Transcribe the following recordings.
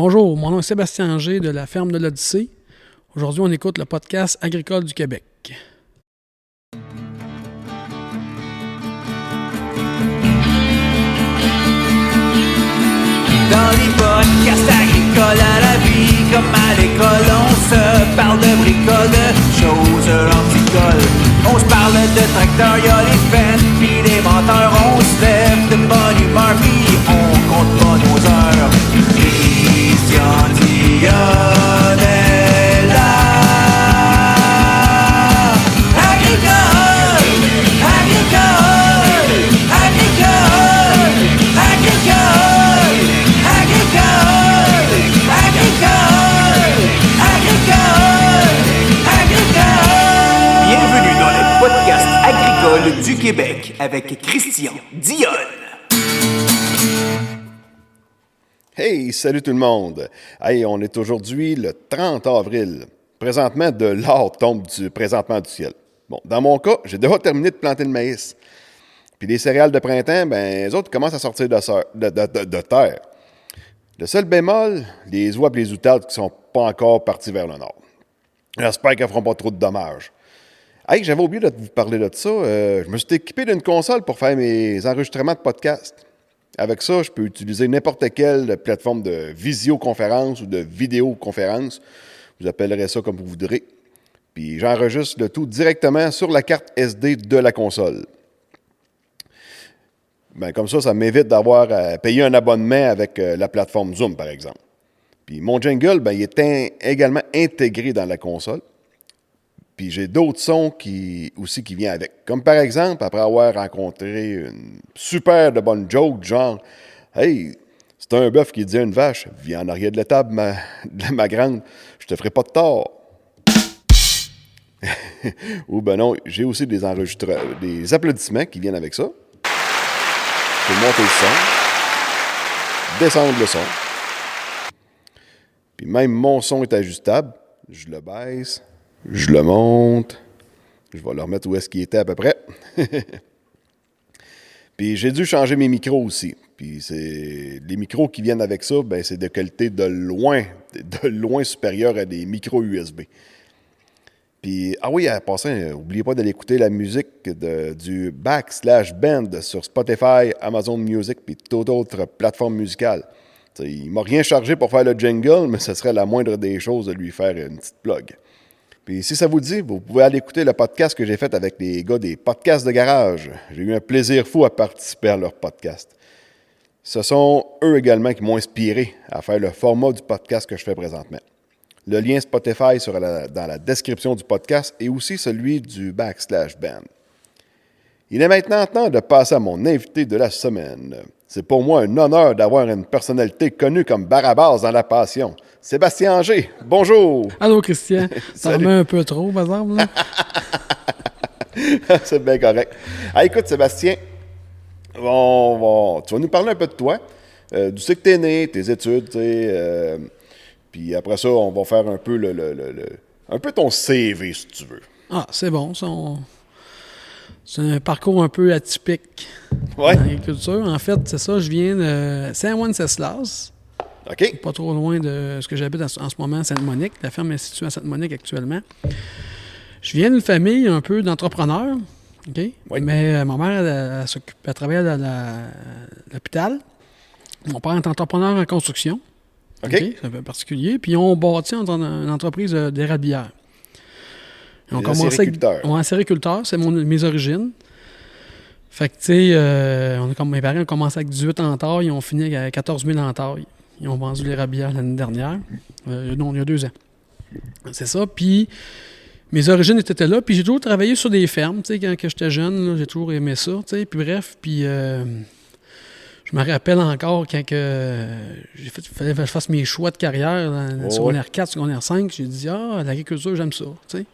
Bonjour, mon nom est Sébastien Anger de la ferme de l'Odyssée. Aujourd'hui, on écoute le podcast agricole du Québec. Dans les podcasts agricoles à la vie, comme à l'école, on se parle de bricoles, de choses anticoles. On se parle de tracteurs, y'a les fans, pis les menteurs. On se lève de bonne humeur, pis on compte pas nos heures. Christian Dionne est là. Agricole, agricole, agricole, agricole, agricole, agricole, agricole, agricole. Bienvenue dans le podcast agricole du Québec avec Christian Dionne. Hey, salut tout le monde! Hey, on est aujourd'hui le 30 avril. Présentement, de l'or tombe présentement du ciel. Bon, dans mon cas, j'ai déjà terminé de planter le maïs. Puis les céréales de printemps, ben, les autres commencent à sortir de terre. Le seul bémol, les oies et les outardes qui sont pas encore partis vers le nord. J'espère qu'elles feront pas trop de dommages. Hey, j'avais oublié de vous parler de ça. Je me suis équipé d'une console pour faire mes enregistrements de podcast. Avec ça, je peux utiliser n'importe quelle plateforme de visioconférence ou de vidéoconférence. Vous appellerez ça comme vous voudrez. Puis j'enregistre le tout directement sur la carte SD de la console. Ben, comme ça m'évite d'avoir à payer un abonnement avec la plateforme Zoom, par exemple. Puis mon jingle, ben, il est également intégré dans la console. Puis j'ai d'autres sons qui viennent avec. Comme par exemple, après avoir rencontré une super de bonne joke, genre « Hey, c'est un bœuf qui dit à une vache, viens en arrière de l'étable, ma grande, je te ferai pas de tort. » Ou ben non, j'ai aussi des applaudissements qui viennent avec ça. Je peux monter le son, descendre le son. Puis même mon son est ajustable. Je le baisse. Je le monte. Je vais le remettre où est-ce qu'il était à peu près. Puis j'ai dû changer mes micros aussi. Puis les micros qui viennent avec ça, ben c'est de qualité de loin supérieure à des micros USB. Puis, ah oui, à passant, n'oubliez pas d'aller écouter la musique du /band sur Spotify, Amazon Music puis toute autre plateforme musicale. T'sais, il ne m'a rien chargé pour faire le jingle, mais ce serait la moindre des choses de lui faire une petite plug. Puis si ça vous dit, vous pouvez aller écouter le podcast que j'ai fait avec les gars des podcasts de garage. J'ai eu un plaisir fou à participer à leur podcast. Ce sont eux également qui m'ont inspiré à faire le format du podcast que je fais présentement. Le lien Spotify sera dans la description du podcast et aussi celui du /band. Il est maintenant temps de passer à mon invité de la semaine. C'est pour moi un honneur d'avoir une personnalité connue comme Barabas dans la passion. Sébastien Anger, bonjour! Allô, Christian. T'en remets un peu trop, par exemple, là? C'est bien correct. Ah, écoute, Sébastien, tu vas nous parler un peu de toi, d'où c'est que t'es né, tes études, tu sais, puis après ça, on va faire un peu un peu ton CV, si tu veux. Ah, c'est bon, ça. C'est un parcours un peu atypique Ouais. dans l'agriculture. En fait, c'est ça, je viens de Saint-Wenceslas. OK. Pas trop loin de ce que j'habite en ce moment à Sainte-Monique. La ferme est située à Sainte-Monique actuellement. Je viens d'une famille un peu d'entrepreneurs. Okay? Oui. Mais ma mère, elle travaillait à l'hôpital. Mon père est entrepreneur en construction. OK. Okay? C'est un peu particulier. Puis on bâtit une entreprise d'érablière. Sériculteur. Sériculteur, c'est mes origines. Fait que, tu sais, mes parents ont commencé avec 18 entailles, ils ont fini avec 14 000 entailles. Ils ont vendu l'érablière l'année dernière. Non, il y a 2 ans. C'est ça. Puis, mes origines étaient là. Puis, j'ai toujours travaillé sur des fermes. Tu sais, quand j'étais jeune, là, j'ai toujours aimé ça. Tu sais, puis bref, puis je me rappelle encore quand il fallait que je fasse mes choix de carrière dans secondaire 4, secondaire 5. J'ai dit, l'agriculture, j'aime ça. Tu sais.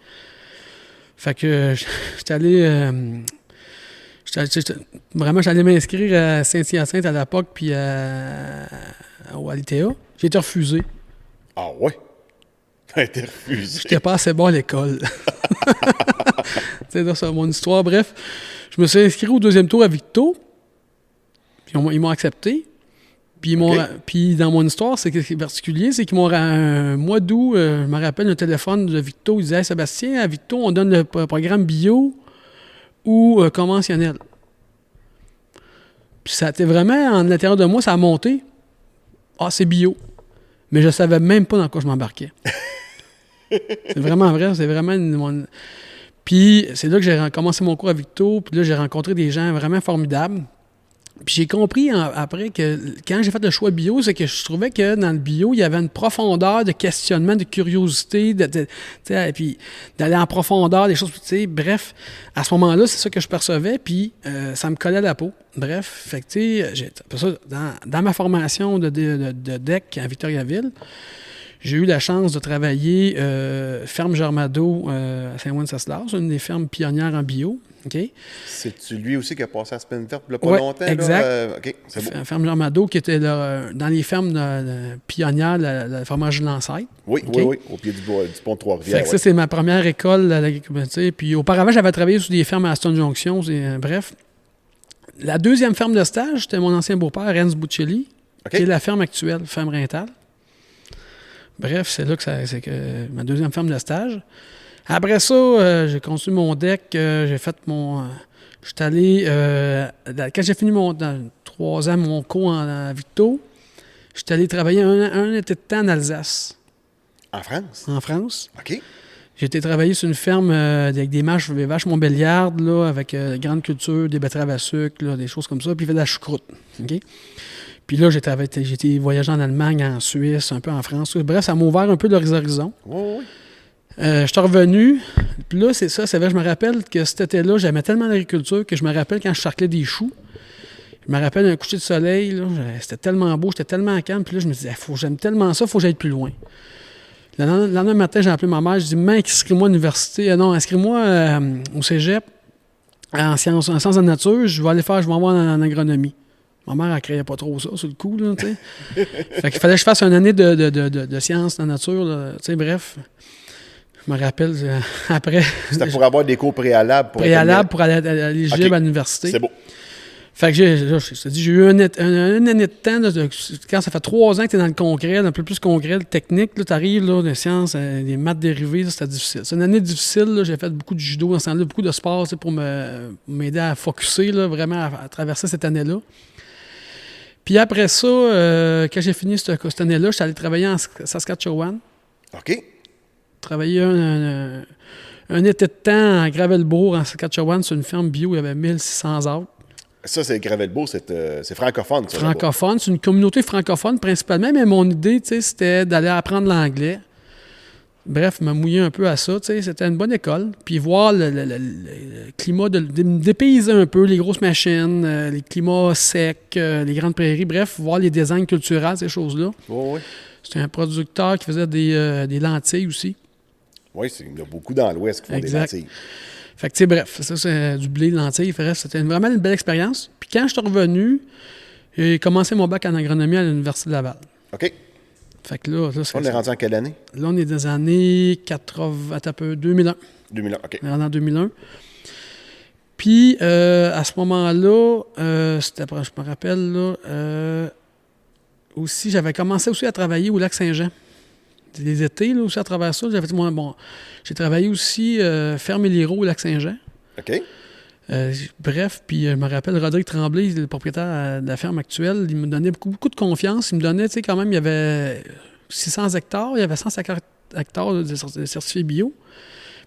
Fait que j'étais allé... J'étais allé m'inscrire à Saint-Hyacinthe à l'époque, puis au Alitea. J'ai été refusé. Ah ouais? T'as été refusé? J'étais pas assez bon à l'école. C'est ça, mon histoire. Bref, je me suis inscrit au 2e tour à Victo. Puis ils m'ont accepté. Puis dans mon histoire, c'est que ce qui est particulier, c'est qu'ils m'ont un mois d'août, je me rappelle un téléphone de Victo, il disait hey, Sébastien, à Victo, on donne le programme bio ou conventionnel. Puis ça a été vraiment, en l'intérieur de moi, ça a monté. Ah, c'est bio. Mais je savais même pas dans quoi je m'embarquais. C'est vraiment vrai, c'est vraiment Puis c'est là que j'ai commencé mon cours à Victo, puis là j'ai rencontré des gens vraiment formidables. Puis j'ai compris après que quand j'ai fait le choix bio, c'est que je trouvais que dans le bio, il y avait une profondeur de questionnement, de curiosité, puis d'aller en profondeur, des choses, bref, à ce moment-là, c'est ça que je percevais, puis ça me collait à la peau. Bref, fait que après ça, dans ma formation de DEC à Victoriaville, j'ai eu la chance de travailler ferme Germado à Saint-Wenceslas, une des fermes pionnières en bio. Okay. C'est lui aussi qui a passé à Spinvert il n'y a pas longtemps? Exact. Là, OK, c'est beau. Ferme Germado qui était dans les fermes pionnières de fromage de l'ancêtre. Oui, okay. oui, au pied du pont de Trois-Rivières. Ça, c'est ma première école à l'agriculture. Puis auparavant, j'avais travaillé sur des fermes à Aston Junction. Bref. La deuxième ferme de stage, c'était mon ancien beau-père, Renz Buccelli, qui est la ferme actuelle, ferme Rintal. Bref, c'est là que c'est ma deuxième ferme de stage. Après ça, j'ai continué mon DEC, j'ai fait j'étais allé, quand j'ai fini dans 3 ans mon cours à Victo, j'étais allé travailler un été de temps en Alsace. En France? En France. OK. J'ai été travailler sur une ferme avec des vaches Montbéliardes, là, avec grande culture, des betteraves à sucre, là, des choses comme ça, puis il fait de la choucroute. OK? Puis là, j'ai été voyager en Allemagne, en Suisse, un peu en France. Bref, ça m'a ouvert un peu les horizons. Oui. Je suis revenu, puis là, c'est vrai, je me rappelle que cet été-là, j'aimais tellement l'agriculture que je me rappelle quand je charclais des choux. Je me rappelle un coucher de soleil, là, c'était tellement beau, j'étais tellement calme, puis là, je me disais, j'aime tellement ça, il faut que j'aille plus loin. Le lendemain matin, j'ai appelé ma mère, je dis, inscris-moi à l'université, inscris-moi au cégep en sciences de la nature, je vais avoir en agronomie. Ma mère, elle ne créait pas trop ça, sur le coup, là, tu sais. Fait qu'il fallait que je fasse une année de sciences de la nature, tu sais, bref. Je me rappelle, après... C'était pour avoir des cours préalables. Pour aller éligible à l'université. C'est beau. Fait que j'ai eu une année de temps, quand ça fait 3 ans que tu es dans le concret, un peu plus concret, le technique, tu arrives, des sciences, des maths dérivées, c'était difficile. C'est une année difficile, là, j'ai fait beaucoup de judo dans ce temps-là, beaucoup de sport pour m'aider à focusser, là, vraiment à traverser cette année-là. Puis après ça, quand j'ai fini cette année-là, je suis allé travailler en Saskatchewan. OK. Travailler un été de temps à Gravelbourg, en Saskatchewan, sur une ferme bio, il y avait 1600 arbres. Ça, c'est Gravelbourg, c'est francophone. Ça, francophone, c'est une communauté francophone principalement, mais mon idée, c'était d'aller apprendre l'anglais. Bref, me mouiller un peu à ça, c'était une bonne école. Puis voir le climat, me dépayser un peu, les grosses machines, les climats secs, les grandes prairies, bref, voir les designs culturels, ces choses-là. Oui. C'était un producteur qui faisait des lentilles aussi. Oui, il y a beaucoup dans l'Ouest qui font des lentilles. Fait que, bref, ça, c'est du blé, de lentilles. Bref, c'était vraiment une belle expérience. Puis quand je suis revenu, j'ai commencé mon bac en agronomie à l'Université de Laval. OK. Fait que là on est rendu en quelle année? Là, on est des années 2001. 2001, OK. On est rendu en 2001. Puis, à ce moment-là, je me rappelle, là, aussi, j'avais commencé aussi à travailler au Lac-Saint-Jean. Les étés, là, aussi, à travers ça, j'ai travaillé aussi ferme Éliro au Lac-Saint-Jean. OK. Bref, puis je me rappelle, Rodrigue Tremblay, le propriétaire de la ferme actuelle, il me donnait beaucoup de confiance. Il me donnait, quand même, il y avait 600 hectares, il y avait 150 hectares de certifiés bio.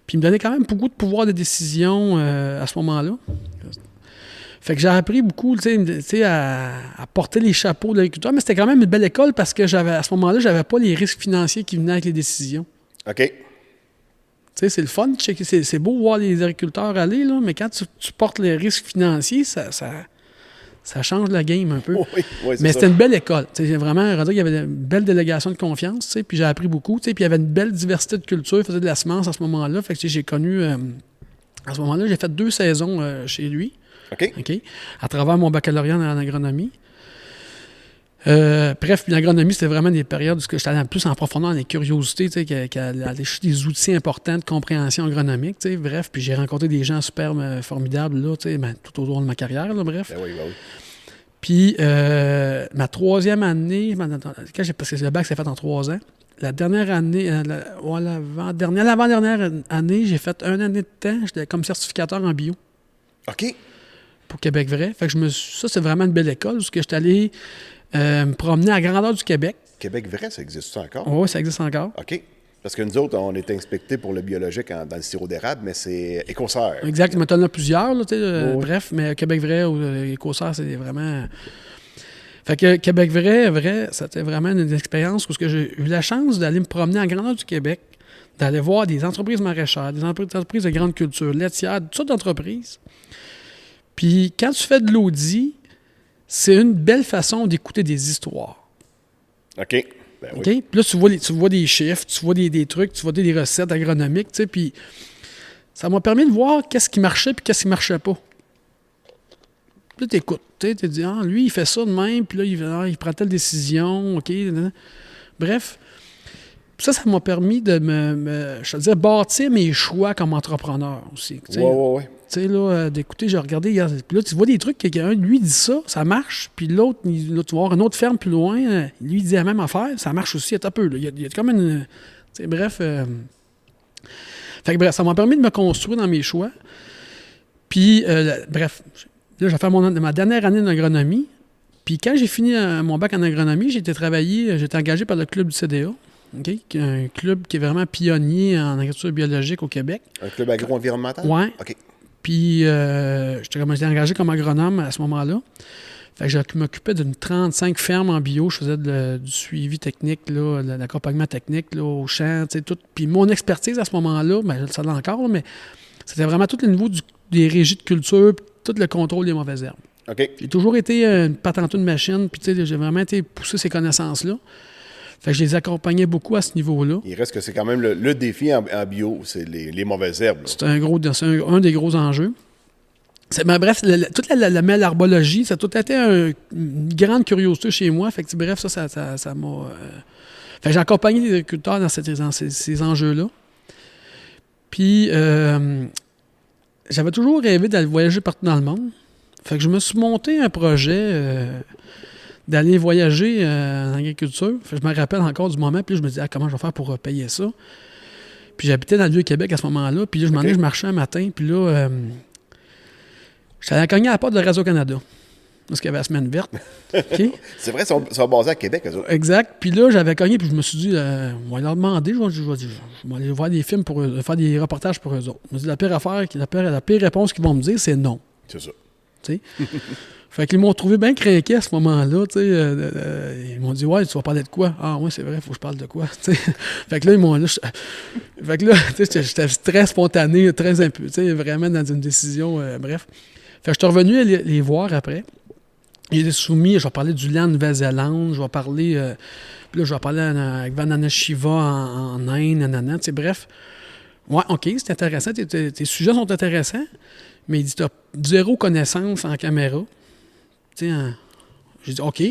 Puis il me donnait quand même beaucoup de pouvoir de décision à ce moment-là. Fait que j'ai appris beaucoup, à porter les chapeaux de l'agriculteur, mais c'était quand même une belle école parce que à ce moment-là, j'avais pas les risques financiers qui venaient avec les décisions. OK. C'est le fun, c'est beau voir les agriculteurs aller, là, mais quand tu portes les risques financiers, ça change la game un peu. Oui, mais c'était une belle école. Vraiment, Rodrigue, il y avait une belle délégation de confiance, puis j'ai appris beaucoup. Puis il y avait une belle diversité de culture, il faisait de la semence à ce moment-là. Fait que j'ai connu, à ce moment-là, j'ai fait 2 saisons chez lui. OK. À travers mon baccalauréat en agronomie. Bref, l'agronomie, c'était vraiment des périodes où j'étais allé plus en profondeur dans les curiosités, aller chercher des outils importants de compréhension agronomique. Bref, puis j'ai rencontré des gens super formidables là, tout autour de ma carrière. Là, bref. Ben oui. Puis, ma troisième année, parce que le bac s'est fait en 3 ans, la dernière année, l'avant-dernière année, j'ai fait 1 année de temps, j'étais comme certificateur en bio. OK. Pour Québec vrai. Fait que ça, c'est vraiment une belle école, parce que j'étais allé me promener à grandeur du Québec. Québec vrai, ça existe encore? Oui, ça existe encore. OK. Parce que nous autres, on est inspectés pour le biologique dans le sirop d'érable, mais c'est Écossaire. Exact. Mais tu en as plusieurs, là, Oui. bref, mais Québec vrai ou Écossaire, c'est vraiment... Fait que Québec vrai, c'était vraiment une expérience où j'ai eu la chance d'aller me promener en grandeur du Québec, d'aller voir des entreprises maraîchères, des entreprises de grande culture, laitières, toutes sortes d'entreprises. Puis quand tu fais de l'audit, c'est une belle façon d'écouter des histoires. OK. Ben oui. OK? Puis là, tu vois des chiffres, tu vois des trucs, tu vois des recettes agronomiques, tu sais, puis ça m'a permis de voir qu'est-ce qui marchait puis qu'est-ce qui marchait pas. Puis là, t'écoutes, tu te dis, ah, lui, il fait ça de même, puis là, il prend telle décision, OK? Bref. Ça m'a permis de bâtir mes choix comme entrepreneur aussi. Oui. Tu sais, là, d'écouter, j'ai regardé, puis là, tu vois des trucs, quelqu'un, lui, dit ça marche, puis l'autre, là, tu vas voir une autre ferme plus loin, lui, il dit la même affaire, ça marche aussi, un peu, là. Il y a comme une... Tu sais, bref... Fait que, bref, ça m'a permis de me construire dans mes choix. Puis, bref, là, j'ai fait ma dernière année d'agronomie, puis quand j'ai fini mon bac en agronomie, j'étais engagé par le club du CDA, okay, qui est un club qui est vraiment pionnier en agriculture biologique au Québec. Un club agro-environnemental? Oui. OK. Puis, j'étais engagé comme agronome à ce moment-là. Fait que je m'occupais d'une 35 fermes en bio. Je faisais du suivi technique, là, de l'accompagnement technique là, au champ, tu sais, tout. Puis mon expertise à ce moment-là, ben, ça l'ai encore, là, mais c'était vraiment tout le niveau des régies de culture, puis tout le contrôle des mauvaises herbes. OK. J'ai toujours été une patenteux de machine, puis tu sais, j'ai vraiment été poussé ces connaissances-là. Fait que je les accompagnais beaucoup à ce niveau-là. Il reste que c'est quand même le défi en bio, c'est les mauvaises herbes. Là. C'est un des gros enjeux. Bref, toute la mélarbologie, ça a tout été une grande curiosité chez moi. Fait que, bref, ça m'a... Fait que j'ai accompagné les agriculteurs dans ces enjeux-là. Puis, j'avais toujours rêvé d'aller voyager partout dans le monde. Fait que je me suis monté un projet... d'aller voyager en agriculture. Fait que je me rappelle encore du moment, puis là, je me disais, comment je vais faire pour payer ça? Puis j'habitais dans le Vieux-Québec à ce moment-là, puis là, je marchais un matin, puis là, j'étais allé cogner à la porte de Radio-Canada, parce qu'il y avait la semaine verte. Okay? C'est vrai, ils sont basés à Québec, eux autres. Exact. Puis là, j'avais cogné, puis je me suis dit, on va leur demander, je vais aller voir des films pour eux, faire des reportages pour eux autres. Je me suis dit, la pire réponse qu'ils vont me dire, c'est non. C'est ça. Tu sais? Fait qu'ils m'ont trouvé bien craqué à ce moment-là, tu sais. Ils m'ont dit, ouais, tu vas parler de quoi? Ah, ouais, c'est vrai, il faut que je parle de quoi, tu sais. Fait que là, fait que là, tu sais, j'étais très spontané, très tu sais, vraiment dans une décision, bref. Fait que je suis revenu les voir après. Il est soumis, je vais parler du lait en Nouvelle-Zélande, je vais parler, puis là, je vais parler avec Vandana Shiva en Inde, nanana, tu sais, bref. Ouais, OK, c'est intéressant, tes sujets sont intéressants, mais il dit, tu as zéro connaissance en caméra. J'ai dit, OK.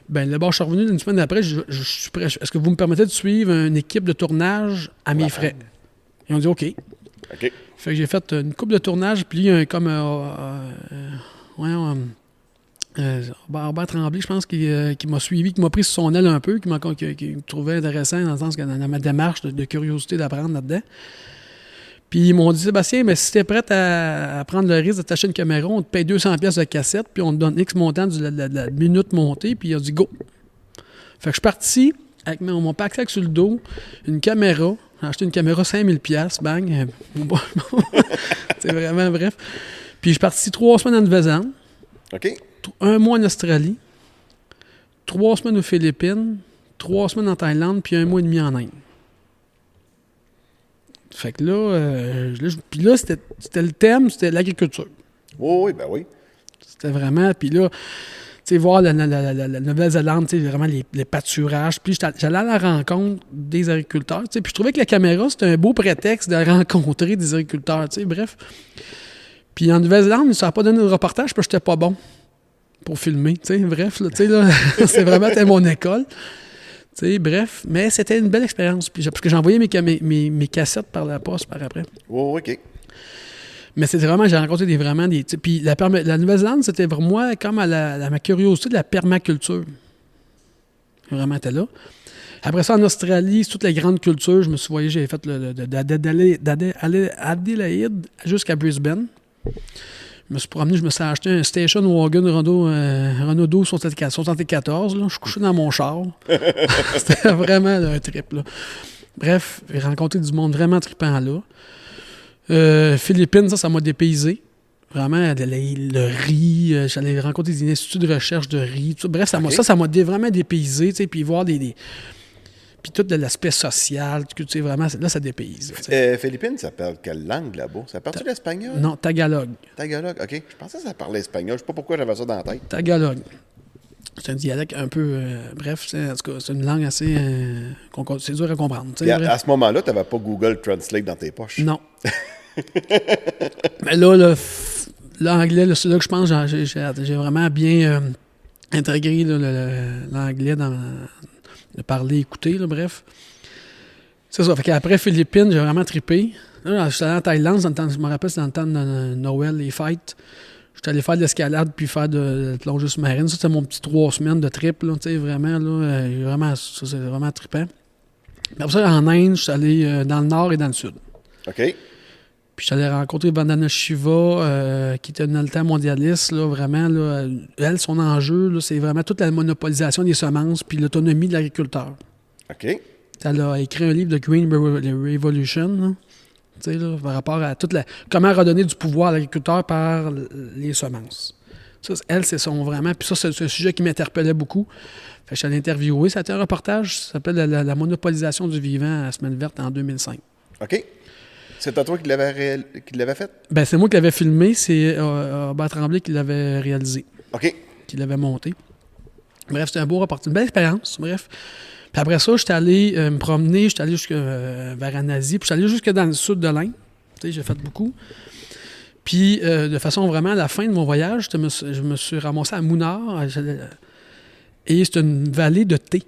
Ben là-bas, je suis revenu une semaine après, je suis prêt. Est-ce que vous me permettez de suivre une équipe de tournage à mes frais? Ils ont dit, OK. OK. Fait que j'ai fait une couple de tournage, puis il y a comme Robert Tremblay, je pense, qui m'a suivi, qui m'a pris sur son aile un peu, qui me trouvait intéressant dans le sens que dans ma démarche de curiosité d'apprendre là-dedans. Puis ils m'ont dit, Sébastien, mais si tu es prêt à prendre le risque de t'acheter une caméra, on te paye 200$ de cassette, puis on te donne X montant de la minute montée, puis ils ont dit go. Fait que je suis parti avec mon pack-sac sur le dos, une caméra. J'ai acheté une caméra 5000$, bang. C'est vraiment bref. Puis je suis parti 3 semaines en Nouvelle-Zélande. OK. 1 mois en Australie. 3 semaines aux Philippines. 3 semaines en Thaïlande, puis 1 mois et demi en Inde. Fait que là, puis là, c'était le thème, c'était l'agriculture. Oui, ben oui. C'était vraiment, puis là, tu sais, voir la Nouvelle-Zélande, tu sais, vraiment les pâturages. Puis j'allais à la rencontre des agriculteurs, tu sais, puis je trouvais que la caméra, c'était un beau prétexte de rencontrer des agriculteurs, tu sais, bref. Puis en Nouvelle-Zélande, ça n'a pas donné de reportage parce que j'étais pas bon pour filmer, tu sais, bref, là, tu sais, là, c'est vraiment mon école. Tu sais, bref, mais c'était une belle expérience. Puis parce que j'ai envoyé mes cassettes par la poste par après. Oui, OK. Mais c'était vraiment, j'ai rencontré vraiment des... Puis la Nouvelle-Zélande, c'était pour moi comme ma curiosité de la permaculture. Vraiment, était là. Après ça, en Australie, c'est toute la grande culture. Je me suis voyagé, j'ai fait d'Adélaïde jusqu'à Brisbane. Je me suis promené, je me suis acheté un station wagon Renault 74. Là. Je suis couché dans mon char. C'était vraiment un trip. Là. Bref, j'ai rencontré du monde vraiment trippant là. Philippines, ça m'a dépaysé. Vraiment, le riz. J'allais rencontrer des instituts de recherche de riz. Tout. Bref, ça m'a vraiment dépaysé. Puis voir puis tout de l'aspect social. Vraiment, là, ça dépayse. Philippines, ça parle quelle langue là-bas? Ça parle-tu l'espagnol? Non, Tagalog. Tagalog, OK. Je pensais que ça parlait espagnol. Je sais pas pourquoi j'avais ça dans la tête. Tagalog. C'est un dialecte un peu... bref, en tout cas, c'est une langue assez... c'est dur à comprendre. À ce moment-là, tu n'avais pas Google Translate dans tes poches? Non. Mais là, l'anglais, c'est là que je pense j'ai vraiment bien intégré l'anglais dans le parler, écouter, là, bref. C'est ça. Fait qu'après Philippines, j'ai vraiment trippé. Là, j'étais allé en Thaïlande, je me rappelle, c'était dans le temps de Noël, les fêtes. J'étais allé faire de l'escalade puis faire de plongée sous-marine. Ça, c'était mon petit 3 semaines de trip, là, vraiment, là, ça, c'est vraiment trippant. Puis après ça, en Inde, je suis allé dans le nord et dans le sud. OK. Puis je suis allé rencontrer Vandana Shiva, qui était une alta mondialiste, là, vraiment. Là, elle, son enjeu, là, c'est vraiment toute la monopolisation des semences puis l'autonomie de l'agriculteur. OK. Elle a écrit un livre de Green Revolution, là, par rapport à comment redonner du pouvoir à l'agriculteur par les semences. Ça, elle, c'est son vraiment... Puis ça, c'est un sujet qui m'interpellait beaucoup. Fait que je suis allé interviewer. Ça a été un reportage, ça s'appelle la monopolisation du vivant à Semaine verte en 2005. OK. C'est à toi qui l'avait fait? Ben, c'est moi qui l'avais filmé. C'est Robert Tremblay qui l'avait réalisé. OK. Qui l'avait monté. Bref, c'était un beau reportage. Une belle expérience, bref. Puis après ça, j'étais allé me promener. J'étais allé vers en Asie. Puis j'étais allé jusque dans le sud de l'Inde. Tu sais, j'ai fait beaucoup. Puis, de façon vraiment, à la fin de mon voyage, je me suis ramassé à Munnar. Et c'est une vallée de thé.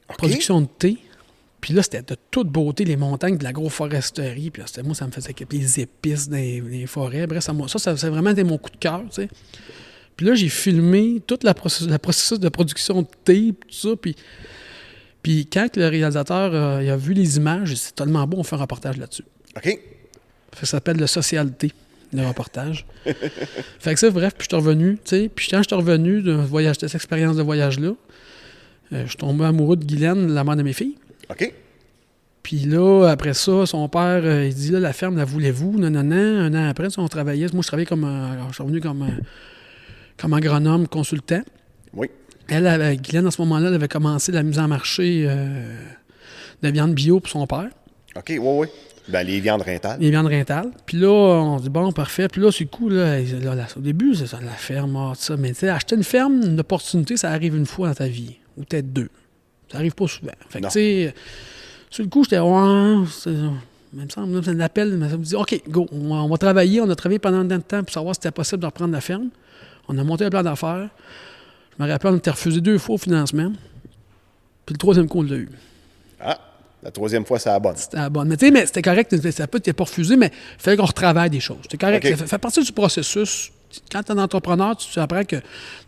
Okay. Production de thé. Puis là, c'était de toute beauté, les montagnes, de l'agroforesterie. Puis là, moi, ça me faisait les épices dans les forêts. Bref, ça c'est vraiment été mon coup de cœur, tu sais. Puis là, j'ai filmé tout le processus de production de thé, tout ça. Puis quand le réalisateur il a vu les images, c'est tellement beau, on fait un reportage là-dessus. OK. Ça s'appelle le Social Thé, le reportage. Fait que ça, bref, puis je suis revenu, tu sais. Puis quand je suis revenu de cette expérience de voyage-là, je suis tombé amoureux de Guylaine, la mère de mes filles. OK. Puis là, après ça, son père, il dit, là, la ferme, la voulez-vous? Non. Un an après, on travaillait. Moi, je travaillais je suis revenu comme agronome consultant. Oui. Elle, Guylaine, à ce moment-là, elle avait commencé la mise en marché de viande bio pour son père. OK, oui. Ben, les viandes rentales. Les viandes rentales. Puis là, on dit, bon, parfait. Puis là, c'est cool, là, au début, c'est ça, la ferme, tout ça. Mais tu sais, acheter une ferme, une opportunité, ça arrive une fois dans ta vie. Ou peut-être deux. Ça arrive pas souvent. Fait que, tu sais, sur le coup, j'étais, même ça me l'appel, mais ça me dit, OK, go, on va travailler. On a travaillé pendant un temps pour savoir si c'était possible de reprendre la ferme. On a monté un plan d'affaires. Je me rappelle, on était refusé 2 fois au financement. Puis le 3e coup, on l'a eu. Ah, la 3e fois, c'est la bonne. C'était la bonne. Mais tu sais, c'était correct, ça peut être pas refusé, mais il fallait qu'on retravaille des choses. C'était correct. Okay. Ça fait partie du processus. Quand tu es un entrepreneur, tu apprends que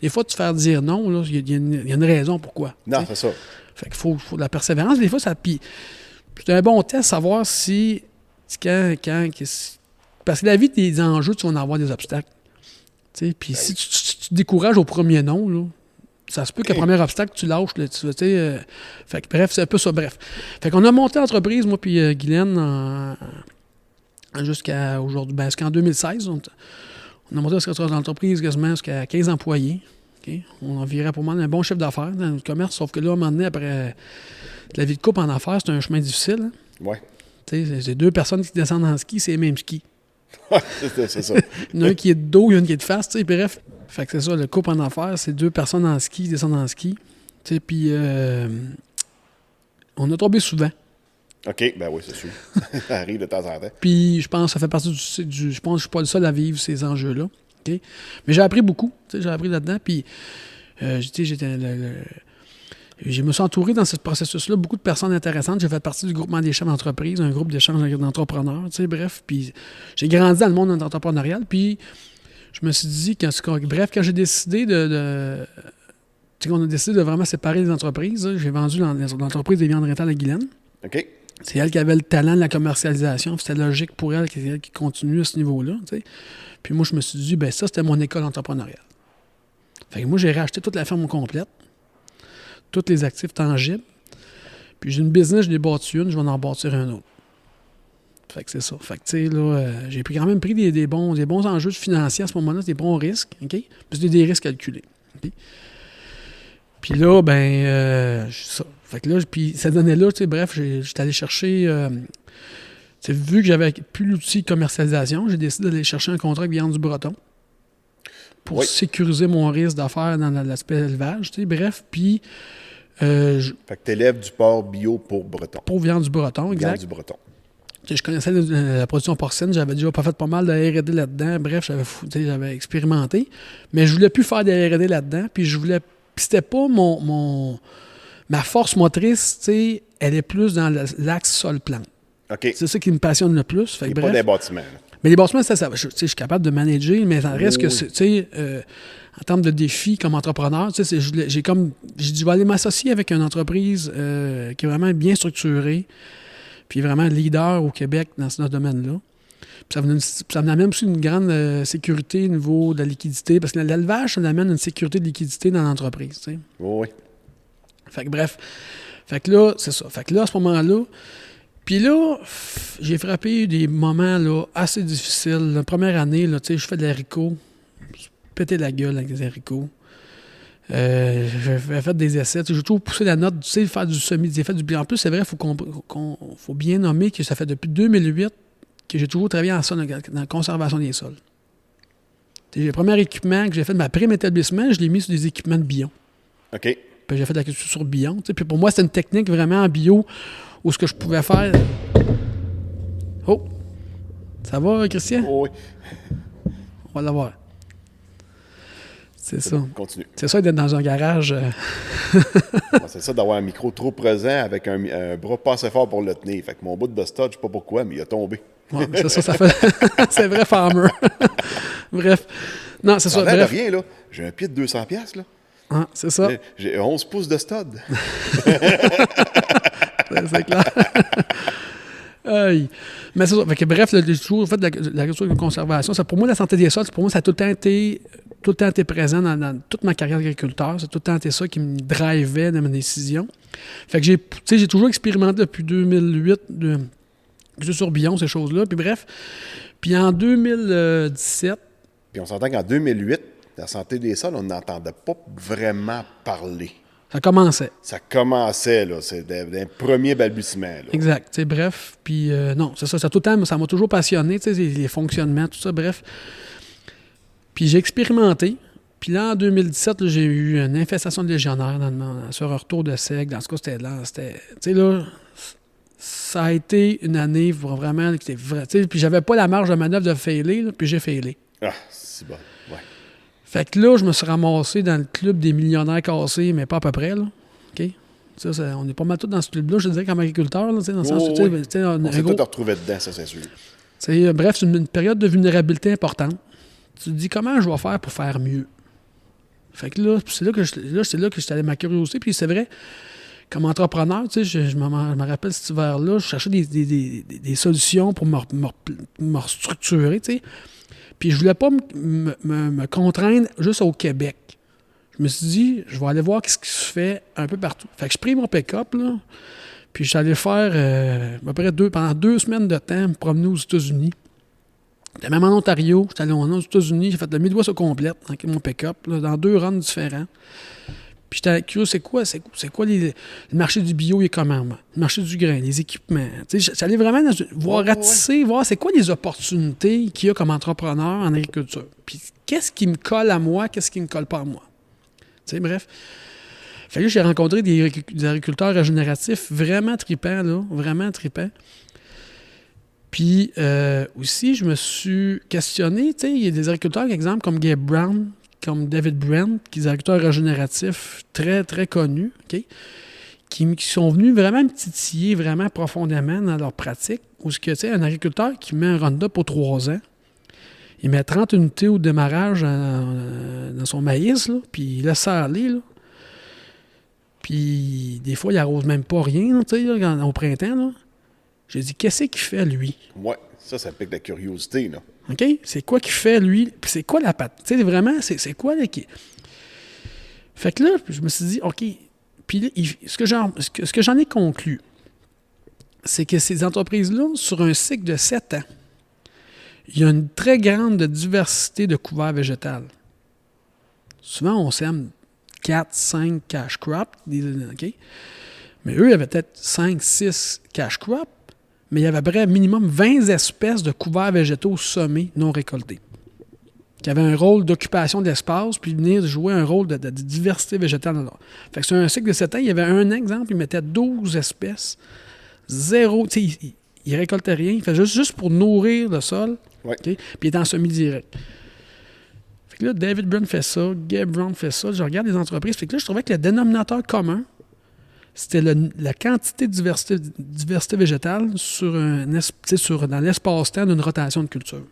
des fois, tu te faire dire non, il y a une raison pourquoi. Non, t'sais. c'est ça. Fait qu'il faut de la persévérance. Des fois, ça. Puis c'est un bon test, savoir si. Parce que la vie, des enjeux, tu vas en avoir des obstacles. Puis si tu te décourages au premier non, là, ça se peut que le premier obstacle, tu lâches. Là, fait que, bref, c'est un peu ça. Bref. Fait qu'on a monté l'entreprise, moi puis Guylaine, jusqu'à aujourd'hui. Ben, jusqu'en 2016. On a monté l'entreprise quasiment jusqu'à 15 employés. Okay? On virait pour moi un bon chiffre d'affaires dans le commerce, sauf que là, à un moment donné, après la vie de couple en affaires, c'est un chemin difficile. Hein? Oui. C'est 2 personnes qui descendent en ski, c'est les mêmes skis. C'est ça. Il y en a un qui est de dos, il y en a un qui est de face, bref. Fait que c'est ça, le couple en affaires, c'est 2 personnes en ski qui descendent en ski. Puis on a tombé souvent. OK, ben oui, c'est sûr. Ça arrive de temps en temps. Puis je pense que ça fait partie je pense que je suis pas le seul à vivre ces enjeux-là. Okay? Mais j'ai appris beaucoup. J'ai appris là-dedans. Puis j'étais Et je me suis entouré dans ce processus-là beaucoup de personnes intéressantes. J'ai fait partie du groupement des chefs d'entreprise, un groupe d'échange d'entrepreneurs, tu sais, bref. Puis j'ai grandi dans le monde entrepreneurial. Puis je me suis dit, quand j'ai décidé tu sais, qu'on a décidé de vraiment séparer les entreprises, là, j'ai vendu l'entreprise des viandes Rental à Guylaine. OK. C'est elle qui avait le talent de la commercialisation. C'était logique pour elle qui continue à ce niveau-là, tu sais. Puis moi, je me suis dit, ben ça, c'était mon école entrepreneuriale. Fait que moi, j'ai racheté toute la ferme complète, tous les actifs tangibles. Puis j'ai une business, je l'ai bâti une, je vais en bâtir un autre. Fait que c'est ça. Fait que, tu sais, là, j'ai quand même pris des bons enjeux financiers à ce moment-là, des bons risques, OK? Puis c'était des risques calculés. OK? Puis là, ça. Fait que là, puis cette année-là, tu sais, bref, j'étais allé chercher... tu sais, vu que j'avais plus l'outil de commercialisation, j'ai décidé d'aller chercher un contrat avec Viande du Breton pour sécuriser mon risque d'affaires dans l'aspect élevage, tu sais, bref, puis... fait que tu élèves du porc bio pour Breton. Pour Viande du Breton, exact. Viande du Breton. Tu sais, je connaissais la production porcine, j'avais déjà pas fait pas mal de R&D là-dedans, bref, j'avais expérimenté, mais je voulais plus faire de R&D là-dedans, puis c'était pas ma force motrice, tu sais, elle est plus dans l'axe sol-plante. OK. C'est ça qui me passionne le plus. Fait que, bref, pas des bâtiments. Là. Mais les bâtiments, je suis capable de manager, mais ça reste que, tu sais, en termes de défis comme entrepreneur, tu sais, j'ai dit, je vais aller m'associer avec une entreprise qui est vraiment bien structurée, puis vraiment leader au Québec dans ce domaine-là. Puis ça me amène aussi une grande sécurité au niveau de la liquidité, parce que l'élevage, ça amène une sécurité de liquidité dans l'entreprise, tu sais. Oui. Fait que bref, fait que là, c'est ça. Fait que là, à ce moment-là, puis là, j'ai frappé des moments là, assez difficiles. La première année, là, je fais de l'haricot. Je pétais la gueule avec des haricots. J'ai fait des essais. J'ai toujours poussé la note, faire du semi. J'ai fait du bilan. En plus, c'est vrai, il faut bien nommer que ça fait depuis 2008 que j'ai toujours travaillé en sol, dans la conservation des sols. Le premier équipement que j'ai fait de ma prime établissement, je l'ai mis sur des équipements de bio. OK. Puis j'ai fait de la culture sur bio. Puis pour moi, c'était une technique vraiment en bio où ce que je pouvais faire. Oh! Ça va, Christian? Oh, oui. On va l'avoir. C'est ça. Bon, continue. C'est ça d'être dans un garage. C'est ça d'avoir un micro trop présent avec un bras pas assez fort pour le tenir. Fait que mon bout de stud, je sais pas pourquoi, mais il a tombé. Ouais, c'est ça fait. C'est vrai, farmer. Bref. Non, c'est ça. Bref. Rien, là. J'ai un pied de 200$, là. Ah, c'est ça. J'ai 11 pouces de stud. C'est clair. Mais c'est ça. Fait que, bref, j'ai toujours fait de l'agriculture de conservation. Ça, pour moi, la santé des sols, pour moi, ça a tout le temps été présent dans toute ma carrière d'agriculteur. C'est tout le temps été ça qui me drivait dans mes décisions. Fait que j'ai toujours expérimenté depuis 2008 sur Billon, ces choses-là. Puis bref. Puis en 2017... Puis on s'entend qu'en 2008, la santé des sols, on n'entendait pas vraiment parler. Ça commençait. Ça commençait, là. C'est un premier balbutiement, là. Exact. Bref. Puis non, c'est ça. Ça m'a toujours passionné, les fonctionnements, tout ça. Bref. Puis j'ai expérimenté. Puis là, en 2017, là, j'ai eu une infestation de légionnaires sur un retour de seigle. Dans ce cas, c'était là. Tu sais, là, ça a été une année vraiment qui était vraie. Puis j'avais pas la marge de manœuvre de failer, là, puis j'ai failé. Ah, c'est bon. Ouais. Fait que là, je me suis ramassé dans le club des millionnaires cassés, mais pas à peu près, là. OK? Ça, on est pas mal tous dans ce club-là, je te dirais, comme agriculteur, là, dans le sens où, on s'est tous retrouvés dedans, ça, c'est sûr. Bref, c'est une période de vulnérabilité importante. Tu te dis, comment je vais faire pour faire mieux? Fait que là, c'est là que j'étais allé ma curiosité, puis c'est vrai, comme entrepreneur, tu sais, je me rappelle cet hiver-là, je cherchais des solutions pour me restructurer, tu sais. Puis je voulais pas me contraindre juste au Québec. Je me suis dit, je vais aller voir ce qui se fait un peu partout. Fait que je pris mon pick-up, là, puis je suis allé faire à peu près pendant 2 semaines de temps, me promener aux États-Unis. J'étais même en Ontario, j'étais allé aux États-Unis, j'ai fait le Midwest au complet avec mon pick-up, là, dans 2 runs différents. Puis j'étais curieux, c'est quoi le marché du bio, il est comment? Le marché du grain, les équipements. J'allais vraiment ratisser, voir c'est quoi les opportunités qu'il y a comme entrepreneur en agriculture. Puis qu'est-ce qui me colle à moi, qu'est-ce qui me colle pas à moi. Bref. Fait que j'ai rencontré des agriculteurs régénératifs vraiment tripants, là, vraiment tripants. Puis aussi, je me suis questionné, il y a des agriculteurs, par exemple, comme Gabe Brown, comme David Brent, qui est des agriculteurs régénératifs très, très connus, OK? Qui sont venus vraiment me titiller vraiment profondément dans leur pratique. Où ce que, tu sais, un agriculteur qui met un Roundup pour 3 ans, il met 30 unités au démarrage dans son maïs, là, puis il laisse ça aller, là. Puis des fois, il n'arrose même pas rien, là, tu sais, là, au printemps, là. J'ai dit, qu'est-ce qu'il fait, lui? Ouais, ça pique la curiosité, là. OK? C'est quoi qu'il fait, lui? Puis c'est quoi la patte? Tu sais, vraiment, c'est quoi, là, qui... Fait que là, je me suis dit, OK. Puis là, ce que j'en ai conclu, c'est que ces entreprises-là, sur un cycle de 7 ans, il y a une très grande diversité de couverts végétales. Souvent, on sème 4, 5 cash crops, OK? Mais eux, il y avait peut-être 5, 6 cash crops, mais il y avait à peu près minimum 20 espèces de couverts végétaux semés non récoltés, qui avaient un rôle d'occupation d'espace, puis venir jouer un rôle de diversité végétale. Fait que sur un cycle de 7 ans, il y avait un exemple, il mettait 12 espèces, zéro, tu sais, il récoltait rien, il faisait juste pour nourrir le sol, Ouais. okay? Puis il était en semi-direct. Fait que là, David Brent fait ça, Gabe Brown fait ça, je regarde les entreprises, fait que là, je trouvais que le dénominateur commun, c'était la quantité de diversité végétale dans l'espace-temps d'une rotation de culture.